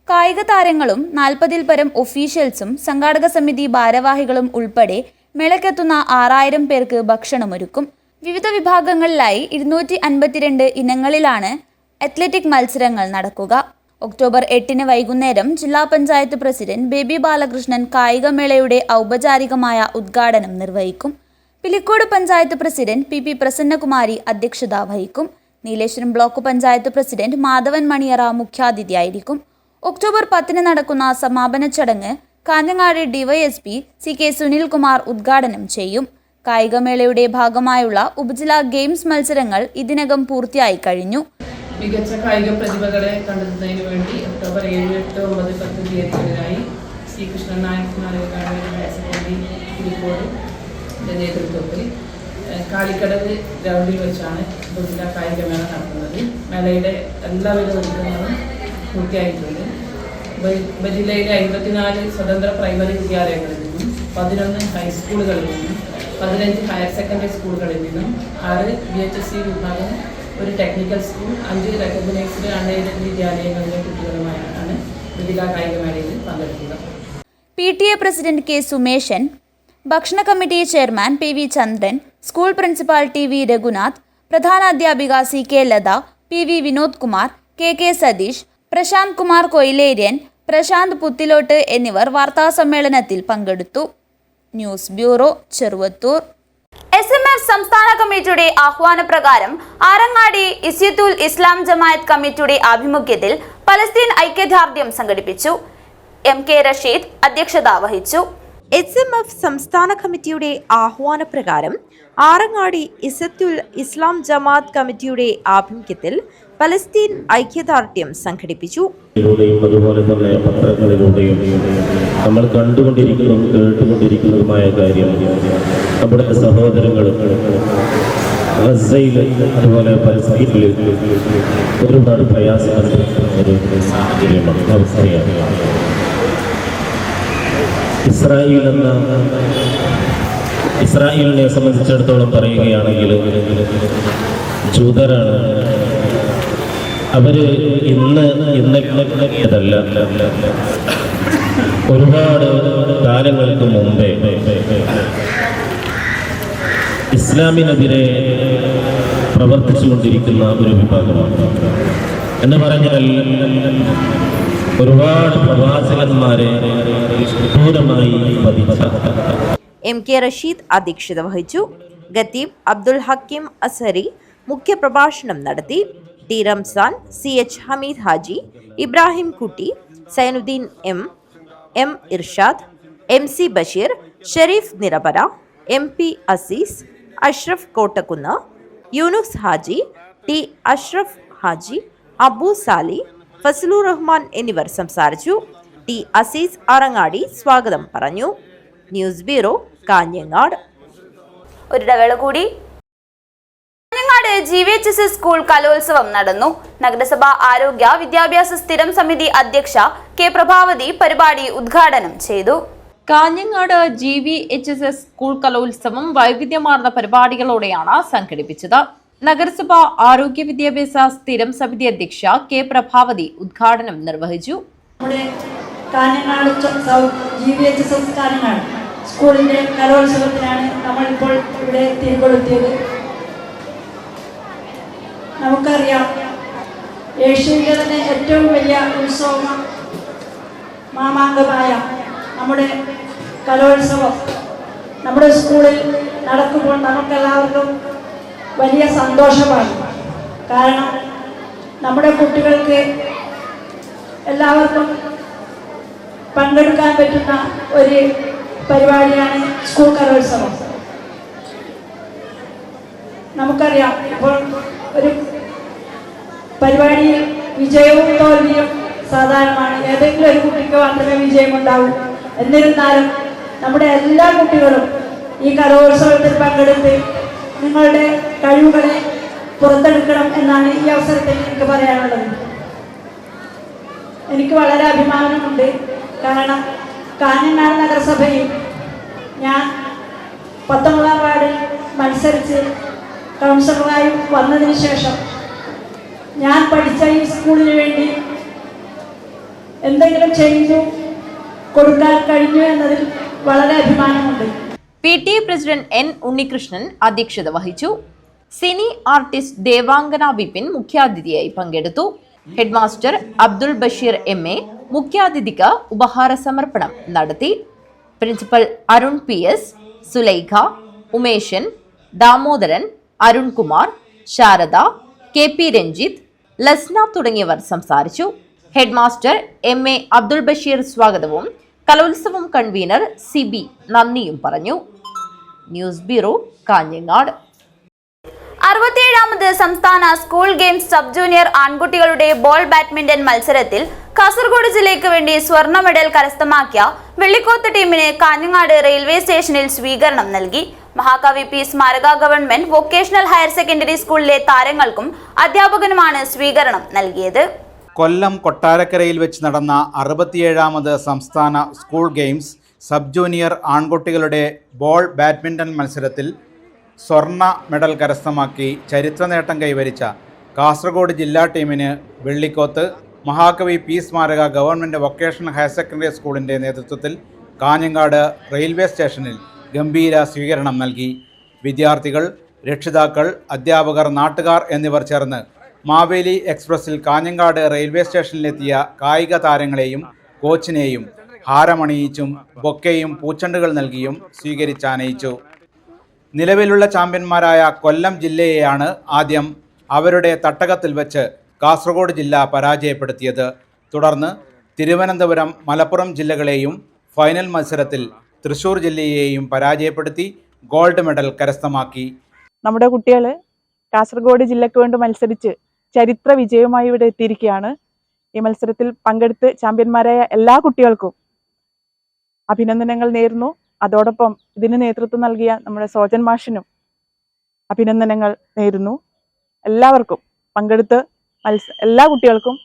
കായിക താരങ്ങളും 40-ൽ പരം ഒഫീഷ്യൽസും സംഘാടക സമിതി ഭാരവാഹികളും ഉൾപ്പെടെ മേളയ്ക്കെത്തുന്ന 6000 പേർക്ക് ഭക്ഷണമൊരുക്കും. വിവിധ വിഭാഗങ്ങളിലായി 252 ഇനങ്ങളിലാണ് അത്ലറ്റിക് മത്സരങ്ങൾ നടക്കുക. ഒക്ടോബർ 8 വൈകുന്നേരം ജില്ലാ പഞ്ചായത്ത് പ്രസിഡന്റ് ബേബി ബാലകൃഷ്ണൻ കായികമേളയുടെ ഔപചാരികമായ ഉദ്ഘാടനം നിർവഹിക്കും. പിലിക്കോട് പഞ്ചായത്ത് പ്രസിഡന്റ് പി പ്രസന്നകുമാരി അധ്യക്ഷത വഹിക്കും. നീലേശ്വരം ബ്ലോക്ക് പഞ്ചായത്ത് പ്രസിഡന്റ് മാധവൻ മണിയറ മുഖ്യാതിഥിയായിരിക്കും. ഒക്ടോബർ 10 നടക്കുന്ന സമാപന ചടങ്ങ് കാഞ്ഞങ്ങാട് ഡിവൈഎസ്പി CK സുനിൽകുമാർ ഉദ്ഘാടനം ചെയ്യും. കായികമേളയുടെ ഭാഗമായുള്ള ഉപജില്ലാ ഗെയിംസ് മത്സരങ്ങൾ ഇതിനകം പൂർത്തിയായി കഴിഞ്ഞു. മികച്ച കായിക പ്രതിഭകളെ കണ്ടെത്തുന്നതിന് വേണ്ടി ഒക്ടോബർ 7, 8, 9, 10 തീയതികളിലായി ശ്രീകൃഷ്ണൻ നായർ സ്മാരക ഹയർ സെക്കൻഡറി പിലിക്കോടിൻ്റെ നേതൃത്വത്തിൽ കാലിക്കടവ് ഗ്രൗണ്ടിൽ വെച്ചാണ് ഉപജില്ലാ കായികമേള നടത്തുന്നത്. മേളയുടെ എല്ലാവിധ ഒരുക്കങ്ങളും പൂർത്തിയായിട്ടുണ്ട്. ഉപജില്ലയിലെ 54 സ്വതന്ത്ര പ്രൈമറി വിദ്യാലയങ്ങളിൽ നിന്നും 11 ഹൈസ്കൂളുകളിൽ നിന്നും 15 ഹയർ സെക്കൻഡറി സ്കൂളുകളിൽ നിന്നും 6 VHSC വിഭാഗം, ഒരു ടെക്നിക്കൽ സ്കൂൾ, 5 റെക്കഗ്നൈസ്ഡ് അൺഎയ്ഡഡ് വിദ്യാലയങ്ങളിലെ കുട്ടികളുമായാണ് ഉപജില്ലാ കായികമേളയിൽ പങ്കെടുക്കുക. PTA പ്രസിഡന്റ് K സുമേശൻ, ഭക്ഷണ committee chairman PV Chandran, school principal TV Raghunath, പ്രധാനാധ്യാപിക CK Latha, PV Vinod Kumar, KK Satheesh, Prashanth Kumar Koyileryan, Prashanth Puthilott എന്നിവർ വാർത്താസമ്മേളനത്തിൽ പങ്കെടുത്തു. News bureau, Cheruvathur. SMF സംസ്ഥാന കമ്മിറ്റിയുടെ ആഹ്വാനപ്രകാരം ആറങ്ങാടി ഇസ്യത്തുൽ ഇസ്ലാം ജമാഅത്ത് കമ്മിറ്റിയുടെ ആഭിമുഖ്യത്തിൽ പലസ്തീൻ ഐക്യദാർഢ്യം സംഘടിപ്പിച്ചു. MK റഷീദ് അധ്യക്ഷത വഹിച്ചു. SMF സംസ്ഥാന കമ്മിറ്റിയുടെ ആഹ്വാനപ്രകാരം ആറങ്ങാടി ഇസ്യത്തുൽ ഇസ്ലാം ജമാഅത്ത് കമ്മിറ്റിയുടെ ആഭിമുഖ്യത്തിൽ പലസ്തീൻ ഐക്യദാർഢ്യം സംഘടിപ്പിച്ചു. അതുപോലെ തന്നെ പത്രങ്ങളിലൂടെയും നമ്മൾ കണ്ടുകൊണ്ടിരിക്കുന്നതും കേട്ടുകൊണ്ടിരിക്കുന്നതുമായ കാര്യം നമ്മുടെ സഹോദരങ്ങളും ഗസയിൽ അതുപോലെ പലസ്തീനിൽ ഒരുപാട് പ്രയാസങ്ങൾ ഒരു സാഹചര്യമാണ്, അവസ്ഥയാണ്. ഇസ്രായേലിനെ സംബന്ധിച്ചിടത്തോളം പറയുകയാണെങ്കിൽ ജൂതരാണ്. അവര് ഇന്നതല്ല, ഒരുപാട് കാലങ്ങൾക്ക് മുമ്പേ ഇസ്ലാമിനെതിരെ പ്രവർത്തിച്ചുകൊണ്ടിരിക്കുന്ന ഒരു വിഭാഗമാണ്. എന്ന് പറഞ്ഞാൽ ഒരുപാട് പ്രവാചകന്മാരെ ക്രൂരമായി വധിച്ച MK റഷീദ് അധ്യക്ഷത വഹിച്ചു. ഖത്തീബ് അബ്ദുൽ ഹക്കീം അസരി മുഖ്യപ്രഭാഷണം നടത്തി. T Ramzan, CH Hameed Haji, Ibrahim Kutty, Sainuddin M Irshad, MC Basheer, Shareef Nirapara, MP Aziz, Ashraf Kottakkunnu, Yunus Haji, T Ashraf Haji, Abu Sali, Fazalur Rahman എന്നിവർ സംസാരിച്ചു. T അസീസ് ആറങ്ങാടി സ്വാഗതം പറഞ്ഞു. News bureau, Kanhangad. ഒരിടവേള കൂടി. കാഞ്ഞങ്ങാട് GVHS സ്കൂൾ കലോത്സവം നടന്നു. നഗരസഭാ ആരോഗ്യ വിദ്യാഭ്യാസ സ്ഥിരം സമിതി അധ്യക്ഷ K പ്രഭാവതി പരിപാടി ഉദ്ഘാടനം ചെയ്തു. കാഞ്ഞങ്ങാട് GVHS സ്കൂൾ കലോത്സവം വൈവിധ്യമാർന്ന പരിപാടികളോടെയാണ് സംഘടിപ്പിച്ചത്. നഗരസഭാ ആരോഗ്യ വിദ്യാഭ്യാസ സ്ഥിരം സമിതി അധ്യക്ഷ K പ്രഭാവതി ഉദ്ഘാടനം നിർവഹിച്ചു. കാഞ്ഞങ്ങാട് GVHS കാഞ്ഞങ്ങാട് സ്കൂളിന്റെ കലോത്സവത്തിനാണ് നമ്മളിപ്പോൾ ഇവിടെ തിരികൊളുത്തിയത്. നമുക്കറിയാം, ഏഷ്യയിലെ തന്നെ ഏറ്റവും വലിയ ഉത്സവ മാമാങ്കമായ നമ്മുടെ കലോത്സവം നമ്മുടെ സ്കൂളിൽ നടക്കുമ്പോൾ നമുക്കെല്ലാവർക്കും വലിയ സന്തോഷമാണ്. കാരണം നമ്മുടെ കുട്ടികൾക്ക് എല്ലാവർക്കും പങ്കെടുക്കാൻ പറ്റുന്ന ഒരു പരിപാടിയാണ് സ്കൂൾ കലോത്സവം. നമുക്കറിയാം, ഇപ്പോൾ ഒരു പരിപാടിയിൽ വിജയവും തോൽവിയും സാധാരണമാണ്. ഏതെങ്കിലും ഒരു കുട്ടിക്ക് മാത്രമേ വിജയമുണ്ടാവൂ. എന്നിരുന്നാലും നമ്മുടെ എല്ലാ കുട്ടികളും ഈ കലോത്സവത്തിൽ പങ്കെടുത്ത് നിങ്ങളുടെ കഴിവുകളെ പുറത്തെടുക്കണം എന്നാണ് ഈ അവസരത്തിൽ എനിക്ക് പറയാനുള്ളത്. എനിക്ക് വളരെ അഭിമാനമുണ്ട്. കാരണം കാഞ്ഞങ്ങാട് നഗരസഭയിൽ ഞാൻ 19ാം വാർഡിൽ മത്സരിച്ച് കൗൺസിലറായി വന്നതിന് ശേഷം ഞാൻ പഠിച്ച ഈ സ്കൂളിന് വേണ്ടി എന്തെങ്കിലും ചെയ്തു കൊടുക്കാൻ കഴിഞ്ഞു എന്നതിൽ വളരെ അഭിമാനമുണ്ട്. PTA president N. ഉണ്ണികൃഷ്ണൻ അധ്യക്ഷത വഹിച്ചു. സിനി ആർട്ടിസ്റ്റ് ദേവാംഗന വിപിൻ മുഖ്യാതിഥിയായി പങ്കെടുത്തു. ഹെഡ്മാസ്റ്റർ അബ്ദുൾ ബഷീർ MA മുഖ്യാതിഥിക്ക് ഉപഹാര സമർപ്പണം നടത്തി. Principal Arun PS, Sulaikha, Umeshan, Damodaran, Arunkumar, Sharada, KP Ranjith, Lasna തുടങ്ങിയവർ സംസാരിച്ചു. ഹെഡ്മാസ്റ്റർ MA അബ്ദുൾ ബഷീർ സ്വാഗതവും കലോത്സവം കൺവീനർ CB നന്ദിയും പറഞ്ഞു. News bureau, Kanhangad. 67ാമത് സംസ്ഥാന സ്കൂൾ ഗെയിംസ് സബ് ജൂനിയർ ആൺകുട്ടികളുടെ ബോൾ ബാഡ്മിന്റൺ മത്സരത്തിൽ കാസർഗോഡ് ജില്ലയ്ക്ക് വേണ്ടി സ്വർണ്ണ മെഡൽ കരസ്ഥമാക്കിയ വെള്ളിക്കോത്ത് ടീമിന് കാഞ്ഞങ്ങാട് റെയിൽവേ സ്റ്റേഷനിൽ സ്വീകരണം നൽകി. മഹാകവി P സ്മാരക ഗവൺമെന്റ് വൊക്കേഷണൽ ഹയർ സെക്കൻഡറി സ്കൂളിലെ താരങ്ങൾക്കും അധ്യാപകനുമാണ് സ്വീകരണം നൽകിയത്. കൊല്ലം കൊട്ടാരക്കരയിൽ വെച്ച് നടന്ന 67ാമത് സംസ്ഥാന സ്കൂൾ ഗെയിംസ് സബ് ജൂനിയർ ആൺകുട്ടികളുടെ ബോൾ ബാഡ്മിൻ്റൺ മത്സരത്തിൽ സ്വർണ്ണ മെഡൽ കരസ്ഥമാക്കി ചരിത്ര നേട്ടം കൈവരിച്ച കാസർഗോഡ് ജില്ലാ ടീമിന് വെള്ളിക്കോത്ത് മഹാകവി P സ്മാരക ഗവൺമെൻറ് വൊക്കേഷണൽ ഹയർ സെക്കൻഡറി സ്കൂളിൻ്റെ നേതൃത്വത്തിൽ കാഞ്ഞങ്ങാട് റെയിൽവേ സ്റ്റേഷനിൽ ഗംഭീര സ്വീകരണം നൽകി. വിദ്യാർത്ഥികൾ, രക്ഷിതാക്കൾ, അധ്യാപകർ, നാട്ടുകാർ എന്നിവർ ചേർന്ന് മാവേലി എക്സ്പ്രസിൽ കാഞ്ഞങ്ങാട് റെയിൽവേ സ്റ്റേഷനിലെത്തിയ കായിക താരങ്ങളെയും കോച്ചിനെയും ഹാരമണിയിച്ചും ബൊക്കെയും പൂച്ചെണ്ടുകൾ നൽകിയും സ്വീകരിച്ചാനയിച്ചു. നിലവിലുള്ള ചാമ്പ്യന്മാരായ കൊല്ലം ജില്ലയെയാണ് ആദ്യം അവരുടെ തട്ടകത്തിൽ വെച്ച് കാസർഗോഡ് ജില്ല പരാജയപ്പെടുത്തിയത്. തുടർന്ന് തിരുവനന്തപുരം, മലപ്പുറം ജില്ലകളെയും ഫൈനൽ മത്സരത്തിൽ തൃശൂർ ജില്ലയെയും പരാജയപ്പെടുത്തി ഗോൾഡ് മെഡൽ കരസ്ഥമാക്കി. നമ്മുടെ കുട്ടികൾ കാസർഗോഡ് ജില്ലയ്ക്ക് വേണ്ടി മത്സരിച്ച് ചരിത്ര വിജയവുമായി ഇവിടെ എത്തിയിരിക്കുകയാണ്. ഈ മത്സരത്തിൽ പങ്കെടുത്ത് ചാമ്പ്യന്മാരായ എല്ലാ കുട്ടികൾക്കും അഭിനന്ദനങ്ങൾ നേരുന്നു. അതോടൊപ്പം ഇതിന് നേതൃത്വം നൽകിയ നമ്മുടെ സോജൻ മാഷിനും അഭിനന്ദനങ്ങൾ നേരുന്നു. എല്ലാവർക്കും പങ്കെടുത്ത് എല്ലാ കുട്ടികൾക്കും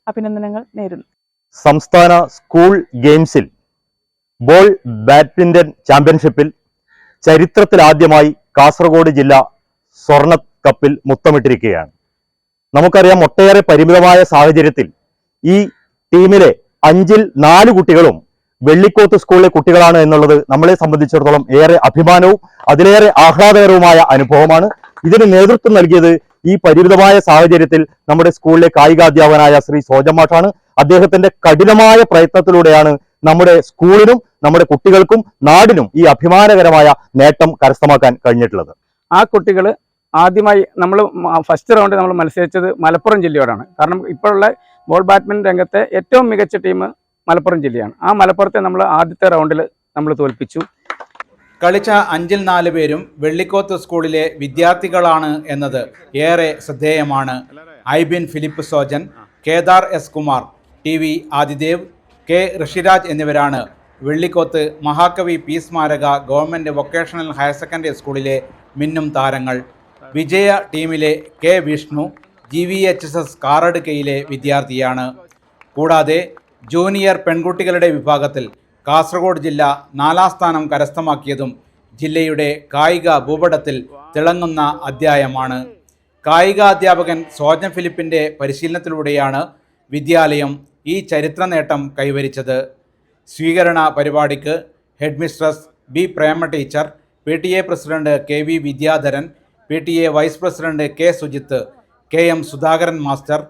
അഭിനന്ദനങ്ങൾ നേരുന്നു. സംസ്ഥാന സ്കൂൾ ഗെയിംസിൽ ബോൾ ബാഡ്മിന്റൺ ചാമ്പ്യൻഷിപ്പിൽ ചരിത്രത്തിലാദ്യമായി കാസർഗോഡ് ജില്ല സ്വർണ്ണ കപ്പിൽ മുത്തമിട്ടിരിക്കുകയാണ്. നമുക്കറിയാം, ഒട്ടേറെ പരിമിതമായ സാഹചര്യത്തിൽ ഈ ടീമിലെ 5-ൽ 4 കുട്ടികളും വെള്ളിക്കോത്ത് സ്കൂളിലെ കുട്ടികളാണ് എന്നുള്ളത് നമ്മളെ സംബന്ധിച്ചിടത്തോളം ഏറെ അഭിമാനവും അതിലേറെ ആഹ്ലാദകരവുമായ അനുഭവമാണ്. ഇതിന് നേതൃത്വം നൽകിയത് ഈ പരിമിതമായ സാഹചര്യത്തിൽ നമ്മുടെ സ്കൂളിലെ കായികാധ്യാപകനായ ശ്രീ സോജമാഷാണ്. അദ്ദേഹത്തിന്റെ കഠിനമായ പ്രയത്നത്തിലൂടെയാണ് നമ്മുടെ സ്കൂളിനും നമ്മുടെ കുട്ടികൾക്കും നാടിനും ഈ അഭിമാനകരമായ നേട്ടം കരസ്ഥമാക്കാൻ കഴിഞ്ഞിട്ടുള്ളത്. ആ കുട്ടികൾ ആദ്യമായി നമ്മൾ ഫസ്റ്റ് റൗണ്ട് നമ്മൾ മത്സരിച്ചത് മലപ്പുറം ജില്ലയോടാണ്. കാരണം ഇപ്പോഴുള്ള ബോൾ ബാഡ്മിൻ്റൺ രംഗത്തെ ഏറ്റവും മികച്ച ടീം മലപ്പുറം ജില്ലയാണ്. ആ മലപ്പുറത്തെ നമ്മൾ ആദ്യത്തെ റൗണ്ടിൽ നമ്മൾ തോൽപ്പിച്ചു. കളിച്ച 5-ൽ 4 പേരും വെള്ളിക്കോത്ത് സ്കൂളിലെ വിദ്യാർത്ഥികളാണ് എന്നത് ഏറെ ശ്രദ്ധേയമാണ്. Aibin Philip Sojan, Kedar S Kumar, TV Adidev, K Rishiraj എന്നിവരാണ് വെള്ളിക്കോത്ത് മഹാകവി P സ്മാരക ഗവൺമെൻറ് വൊക്കേഷണൽ ഹയർ സെക്കൻഡറി സ്കൂളിലെ മിന്നും താരങ്ങൾ. വിജയ ടീമിലെ K വിഷ്ണു GVHSS കാറടുക്കയിലെ വിദ്യാർത്ഥിയാണ്. കൂടാതെ ജൂനിയർ പെൺകുട്ടികളുടെ വിഭാഗത്തിൽ കാസർഗോഡ് ജില്ല 4ാം സ്ഥാനം കരസ്ഥമാക്കിയതും ജില്ലയുടെ കായിക ഭൂപടത്തിൽ തിളങ്ങുന്ന അധ്യായമാണ്. കായികാധ്യാപകൻ സോജൻ ഫിലിപ്പിൻ്റെ പരിശീലനത്തിലൂടെയാണ് വിദ്യാലയം ഈ ചരിത്ര നേട്ടം കൈവരിച്ചത്. സ്വീകരണ പരിപാടിക്ക് headmistress B Prema teacher, PTA president KV Vidyadharan, PTA vice president K Sujith, KM Sudhakaran master,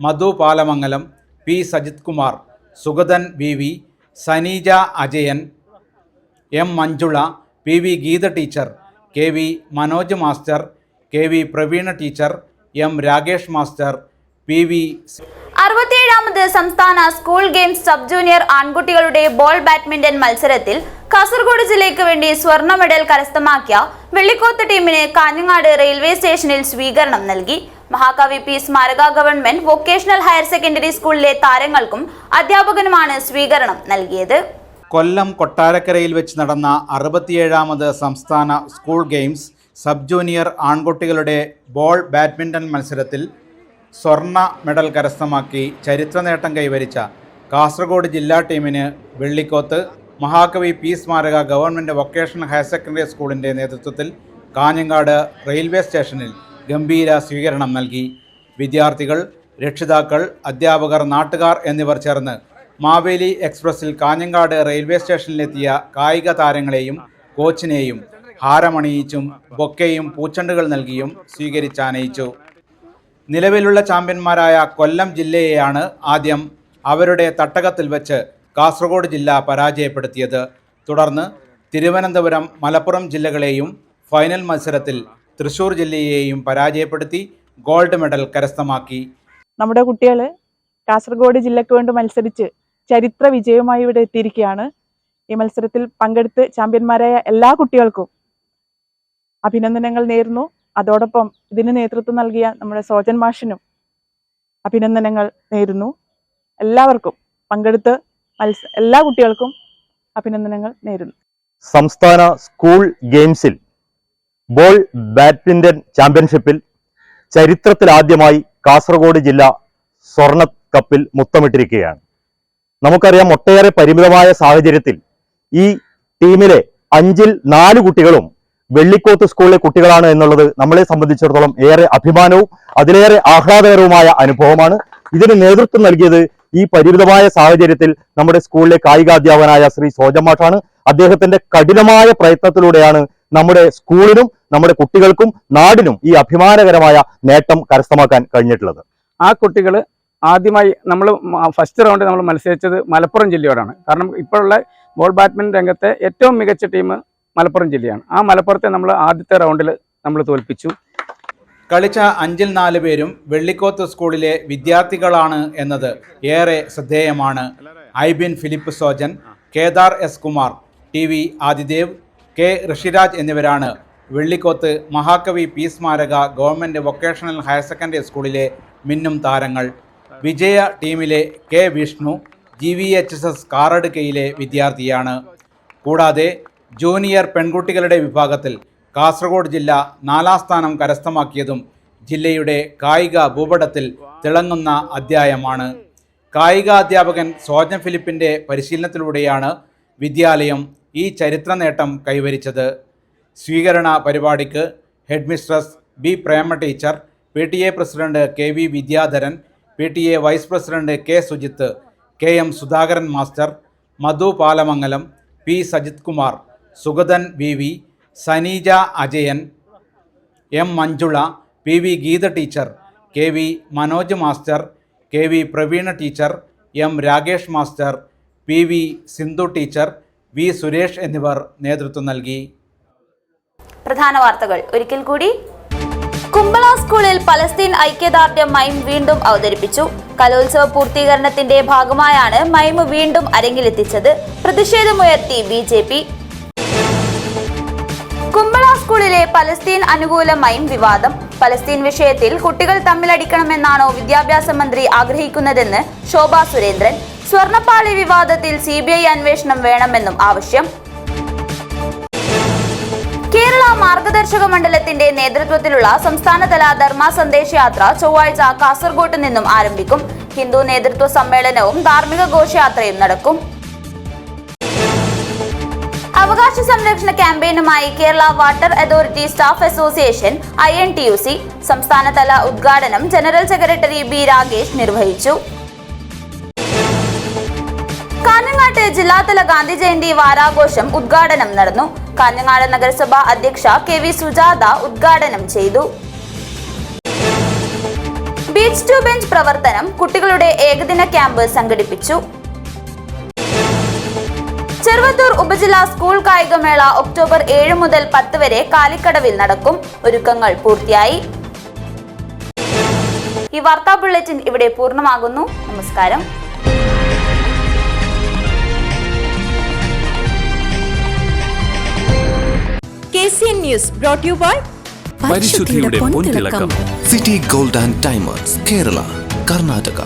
Madhu Palamangalam, P Sajith Kumar, Sugathan BV, Saneeja Ajayan, M Manjula, PV Geetha teacher, KV Manoj master, KV Praveena teacher, M Rakesh master, PV 67ാമത് സംസ്ഥാന സ്കൂൾ ഗെയിംസ് സബ് ജൂനിയർ ആൺകുട്ടികളുടെ ബോൾ ബാഡ്മിന്റൺ മത്സരത്തിൽ കാസർഗോഡ് ജില്ലയ്ക്ക് വേണ്ടി സ്വർണ്ണ മെഡൽ കരസ്ഥമാക്കിയ വെള്ളിക്കോത്ത് ടീമിന് Kanhangad railway സ്റ്റേഷനിൽ സ്വീകരണം നൽകി. മഹാകവി P സ്മാരക ഗവൺമെന്റ് വൊക്കേഷണൽ ഹയർ സെക്കൻഡറി സ്കൂളിലെ താരങ്ങൾക്കും അധ്യാപകനുമാണ് സ്വീകരണം നൽകിയത്. കൊല്ലം കൊട്ടാരക്കരയിൽ വെച്ച് നടന്ന 67ാമത് സംസ്ഥാന സ്കൂൾ ഗെയിംസ് സബ് ജൂനിയർ ആൺകുട്ടികളുടെ ബോൾ ബാഡ്മിൻ്റൺ മത്സരത്തിൽ സ്വർണ്ണ മെഡൽ കരസ്ഥമാക്കി ചരിത്ര നേട്ടം കൈവരിച്ച കാസർഗോഡ് ജില്ലാ ടീമിന് വെള്ളിക്കോത്ത് മഹാകവി P സ്മാരക ഗവൺമെൻറ് വൊക്കേഷണൽ ഹയർ സെക്കൻഡറി സ്കൂളിൻ്റെ നേതൃത്വത്തിൽ കാഞ്ഞങ്ങാട് റെയിൽവേ സ്റ്റേഷനിൽ ഗംഭീര സ്വീകരണം നൽകി. വിദ്യാർത്ഥികൾ, രക്ഷിതാക്കൾ, അധ്യാപകർ, നാട്ടുകാർ എന്നിവർ ചേർന്ന് മാവേലി എക്സ്പ്രസിൽ കാഞ്ഞങ്ങാട് റെയിൽവേ സ്റ്റേഷനിലെത്തിയ കായിക താരങ്ങളെയും കോച്ചിനെയും ഹാരമണിയിച്ചും ബൊക്കെയും പൂച്ചെണ്ടുകൾ നൽകിയും സ്വീകരിച്ചാനയിച്ചു. നിലവിലുള്ള ചാമ്പ്യന്മാരായ കൊല്ലം ജില്ലയെയാണ് ആദ്യം അവരുടെ തട്ടകത്തിൽ വെച്ച് കാസർഗോഡ് ജില്ല പരാജയപ്പെടുത്തിയത്. തുടർന്ന് തിരുവനന്തപുരം, മലപ്പുറം ജില്ലകളെയും ഫൈനൽ മത്സരത്തിൽ തൃശൂർ ജില്ലയെയും പരാജയപ്പെടുത്തി ഗോൾഡ് മെഡൽ കരസ്ഥമാക്കി. നമ്മുടെ കുട്ടികൾ കാസർഗോഡ് ജില്ലയ്ക്ക് വേണ്ടി മത്സരിച്ച് ചരിത്ര വിജയവുമായി ഇവിടെ എത്തിയിരിക്കുകയാണ്. ഈ മത്സരത്തിൽ പങ്കെടുത്ത് ചാമ്പ്യന്മാരായ എല്ലാ കുട്ടികൾക്കും അഭിനന്ദനങ്ങൾ നേരുന്നു. അതോടൊപ്പം ഇതിന് നേതൃത്വം നൽകിയ നമ്മുടെ സോജൻ മാഷിനും അഭിനന്ദനങ്ങൾ നേരുന്നു. എല്ലാവർക്കും പങ്കെടുത്ത് എല്ലാ കുട്ടികൾക്കും അഭിനന്ദനങ്ങൾ നേരുന്നു. സംസ്ഥാന സ്കൂൾ ഗെയിംസിൽ ബോൾ ബാഡ്മിന്റൺ ചാമ്പ്യൻഷിപ്പിൽ ചരിത്രത്തിലാദ്യമായി കാസർഗോഡ് ജില്ല സ്വർണ്ണ കപ്പിൽ മുത്തമിട്ടിരിക്കുകയാണ്. നമുക്കറിയാം, ഒട്ടേറെ പരിമിതമായ സാഹചര്യത്തിൽ ഈ ടീമിലെ 5-ൽ 4 കുട്ടികളും വെള്ളിക്കോത്ത് സ്കൂളിലെ കുട്ടികളാണ് എന്നുള്ളത് നമ്മളെ സംബന്ധിച്ചിടത്തോളം ഏറെ അഭിമാനവും അതിലേറെ ആഹ്ലാദകരവുമായ അനുഭവമാണ്. ഇതിന് നേതൃത്വം നൽകിയത് ഈ പരിമിതമായ സാഹചര്യത്തിൽ നമ്മുടെ സ്കൂളിലെ കായികാധ്യാപകനായ ശ്രീ സോജൻ മാഷാണ്. അദ്ദേഹത്തിന്റെ കഠിനമായ പ്രയത്നത്തിലൂടെയാണ് നമ്മുടെ സ്കൂളിനും നമ്മുടെ കുട്ടികൾക്കും നാടിനും ഈ അഭിമാനകരമായ നേട്ടം കരസ്ഥമാക്കാൻ കഴിഞ്ഞിട്ടുള്ളത്. ആ കുട്ടികൾ ആദ്യമായി നമ്മൾ ഫസ്റ്റ് റൗണ്ട് നമ്മൾ മത്സരിച്ചത് മലപ്പുറം ജില്ലയോടാണ്. കാരണം ഇപ്പോഴുള്ള ബോൾ ബാഡ്മിൻ്റൺ രംഗത്തെ ഏറ്റവും മികച്ച ടീം മലപ്പുറം ജില്ലയാണ്. ആ മലപ്പുറത്തെ നമ്മൾ ആദ്യത്തെ റൗണ്ടിൽ നമ്മൾ തോൽപ്പിച്ചു. കളിച്ച 5-ൽ 4 പേരും വെള്ളിക്കോത്ത് സ്കൂളിലെ വിദ്യാർത്ഥികളാണ് എന്നത് ഏറെ ശ്രദ്ധേയമാണ്. Aibin Philip Sojan, Kedar S Kumar, TV Adidev, K Rishiraj എന്നിവരാണ് വെള്ളിക്കോത്ത് മഹാകവി പി സ്മാരക ഗവൺമെൻറ് വൊക്കേഷണൽ ഹയർ സെക്കൻഡറി സ്കൂളിലെ മിന്നും താരങ്ങൾ. വിജയ ടീമിലെ K വിഷ്ണു GVHSS കാറടുക്കയിലെ വിദ്യാർത്ഥിയാണ്. കൂടാതെ ജൂനിയർ പെൺകുട്ടികളുടെ വിഭാഗത്തിൽ കാസർഗോഡ് ജില്ല 4ാം സ്ഥാനം കരസ്ഥമാക്കിയതും ജില്ലയുടെ കായിക ഭൂപടത്തിൽ തിളങ്ങുന്ന അധ്യായമാണ്. കായികാധ്യാപകൻ സോജൻ ഫിലിപ്പിൻ്റെ പരിശീലനത്തിലൂടെയാണ് വിദ്യാലയം ഈ ചരിത്ര നേട്ടം കൈവരിച്ചത്. സ്വീകരണ പരിപാടിക്ക് headmistress B Prema teacher, PTA president KV Vidyadharan, PTA vice president K Sujith, KM Sudhakaran master, Madhu Palamangalam, P Sajith Kumar, Sugathan VV, Saneeja Ajayan, M Manjula, PV Geetha teacher, KV Manoj master, KV Praveena teacher, M Rakesh master, PV Sindhu teacher, V Suresh എന്നിവർ നേതൃത്വം നൽകി. പ്രധാന വാർത്തകൾ ഒരിക്കൽ കൂടി. കുമ്പള സ്കൂളിൽ പലസ്തീൻ ഐക്യദാർഢ്യം മൈം വീണ്ടും അവതരിപ്പിച്ചു. കലോത്സവ പൂർത്തീകരണത്തിന്റെ ഭാഗമായാണ് മൈം വീണ്ടും അരങ്ങിലെത്തിച്ചത്. പ്രതിഷേധമുയർത്തി BJP. കുമ്പള സ്കൂളിലെ പലസ്തീൻ അനുകൂല മൈം വിവാദം. പലസ്തീൻ വിഷയത്തിൽ കുട്ടികൾ തമ്മിലടിക്കണമെന്നാണോ വിദ്യാഭ്യാസ മന്ത്രി ആഗ്രഹിക്കുന്നതെന്ന് ശോഭാ സുരേന്ദ്രൻ. സ്വർണ്ണപ്പാളി വിവാദത്തിൽ CBI അന്വേഷണം വേണമെന്നും ആവശ്യം. കേരള മാർഗദർശക മണ്ഡലത്തിന്റെ നേതൃത്വത്തിലുള്ള സംസ്ഥാനതല ധർമ്മ സന്ദേശ യാത്ര ചൊവ്വാഴ്ച കാസർഗോട്ട് നിന്നും ആരംഭിക്കും. ഹിന്ദു നേതൃത്വ സമ്മേളനവും ധാർമ്മിക ഘോഷയാത്രയും നടക്കും. അവകാശ സംരക്ഷണ ക്യാമ്പയിനുമായി Kerala water authority staff association INTUC സംസ്ഥാനതല ഉദ്ഘാടനം ജനറൽ സെക്രട്ടറി B രാകേഷ് നിർവഹിച്ചു. കാഞ്ഞങ്ങാട്ട് ജില്ലാതല ഗാന്ധി ജയന്തി വാരാഘോഷം ഉദ്ഘാടനം നടന്നു. കാഞ്ഞങ്ങാട് നഗരസഭ അധ്യക്ഷ KV സുജാത ഉദ്ഘാടനം ചെയ്തു. ബീച്ച് ടു ബെഞ്ച് പ്രവർത്തനം കുട്ടികളുടെ ഏകദിന ക്യാമ്പ് സംഘടിപ്പിച്ചു. ചെറുവത്തൂർ ഉപജില്ലാ സ്കൂൾ കായികമേള ഒക്ടോബർ 7 മുതൽ 10 വരെ കാലിക്കടവിൽ നടക്കും. ഒരുക്കങ്ങൾ പൂർത്തിയായി. ഈ വാർത്താ ബുള്ളറ്റിൻ ഇവിടെ പൂർണ്ണമാകുന്നു. നമസ്കാരം. KCN News brought you by പരിശുദ്ധിയുടെ പൊൻതിളക്കം city gold and diamonds Kerala, Karnataka.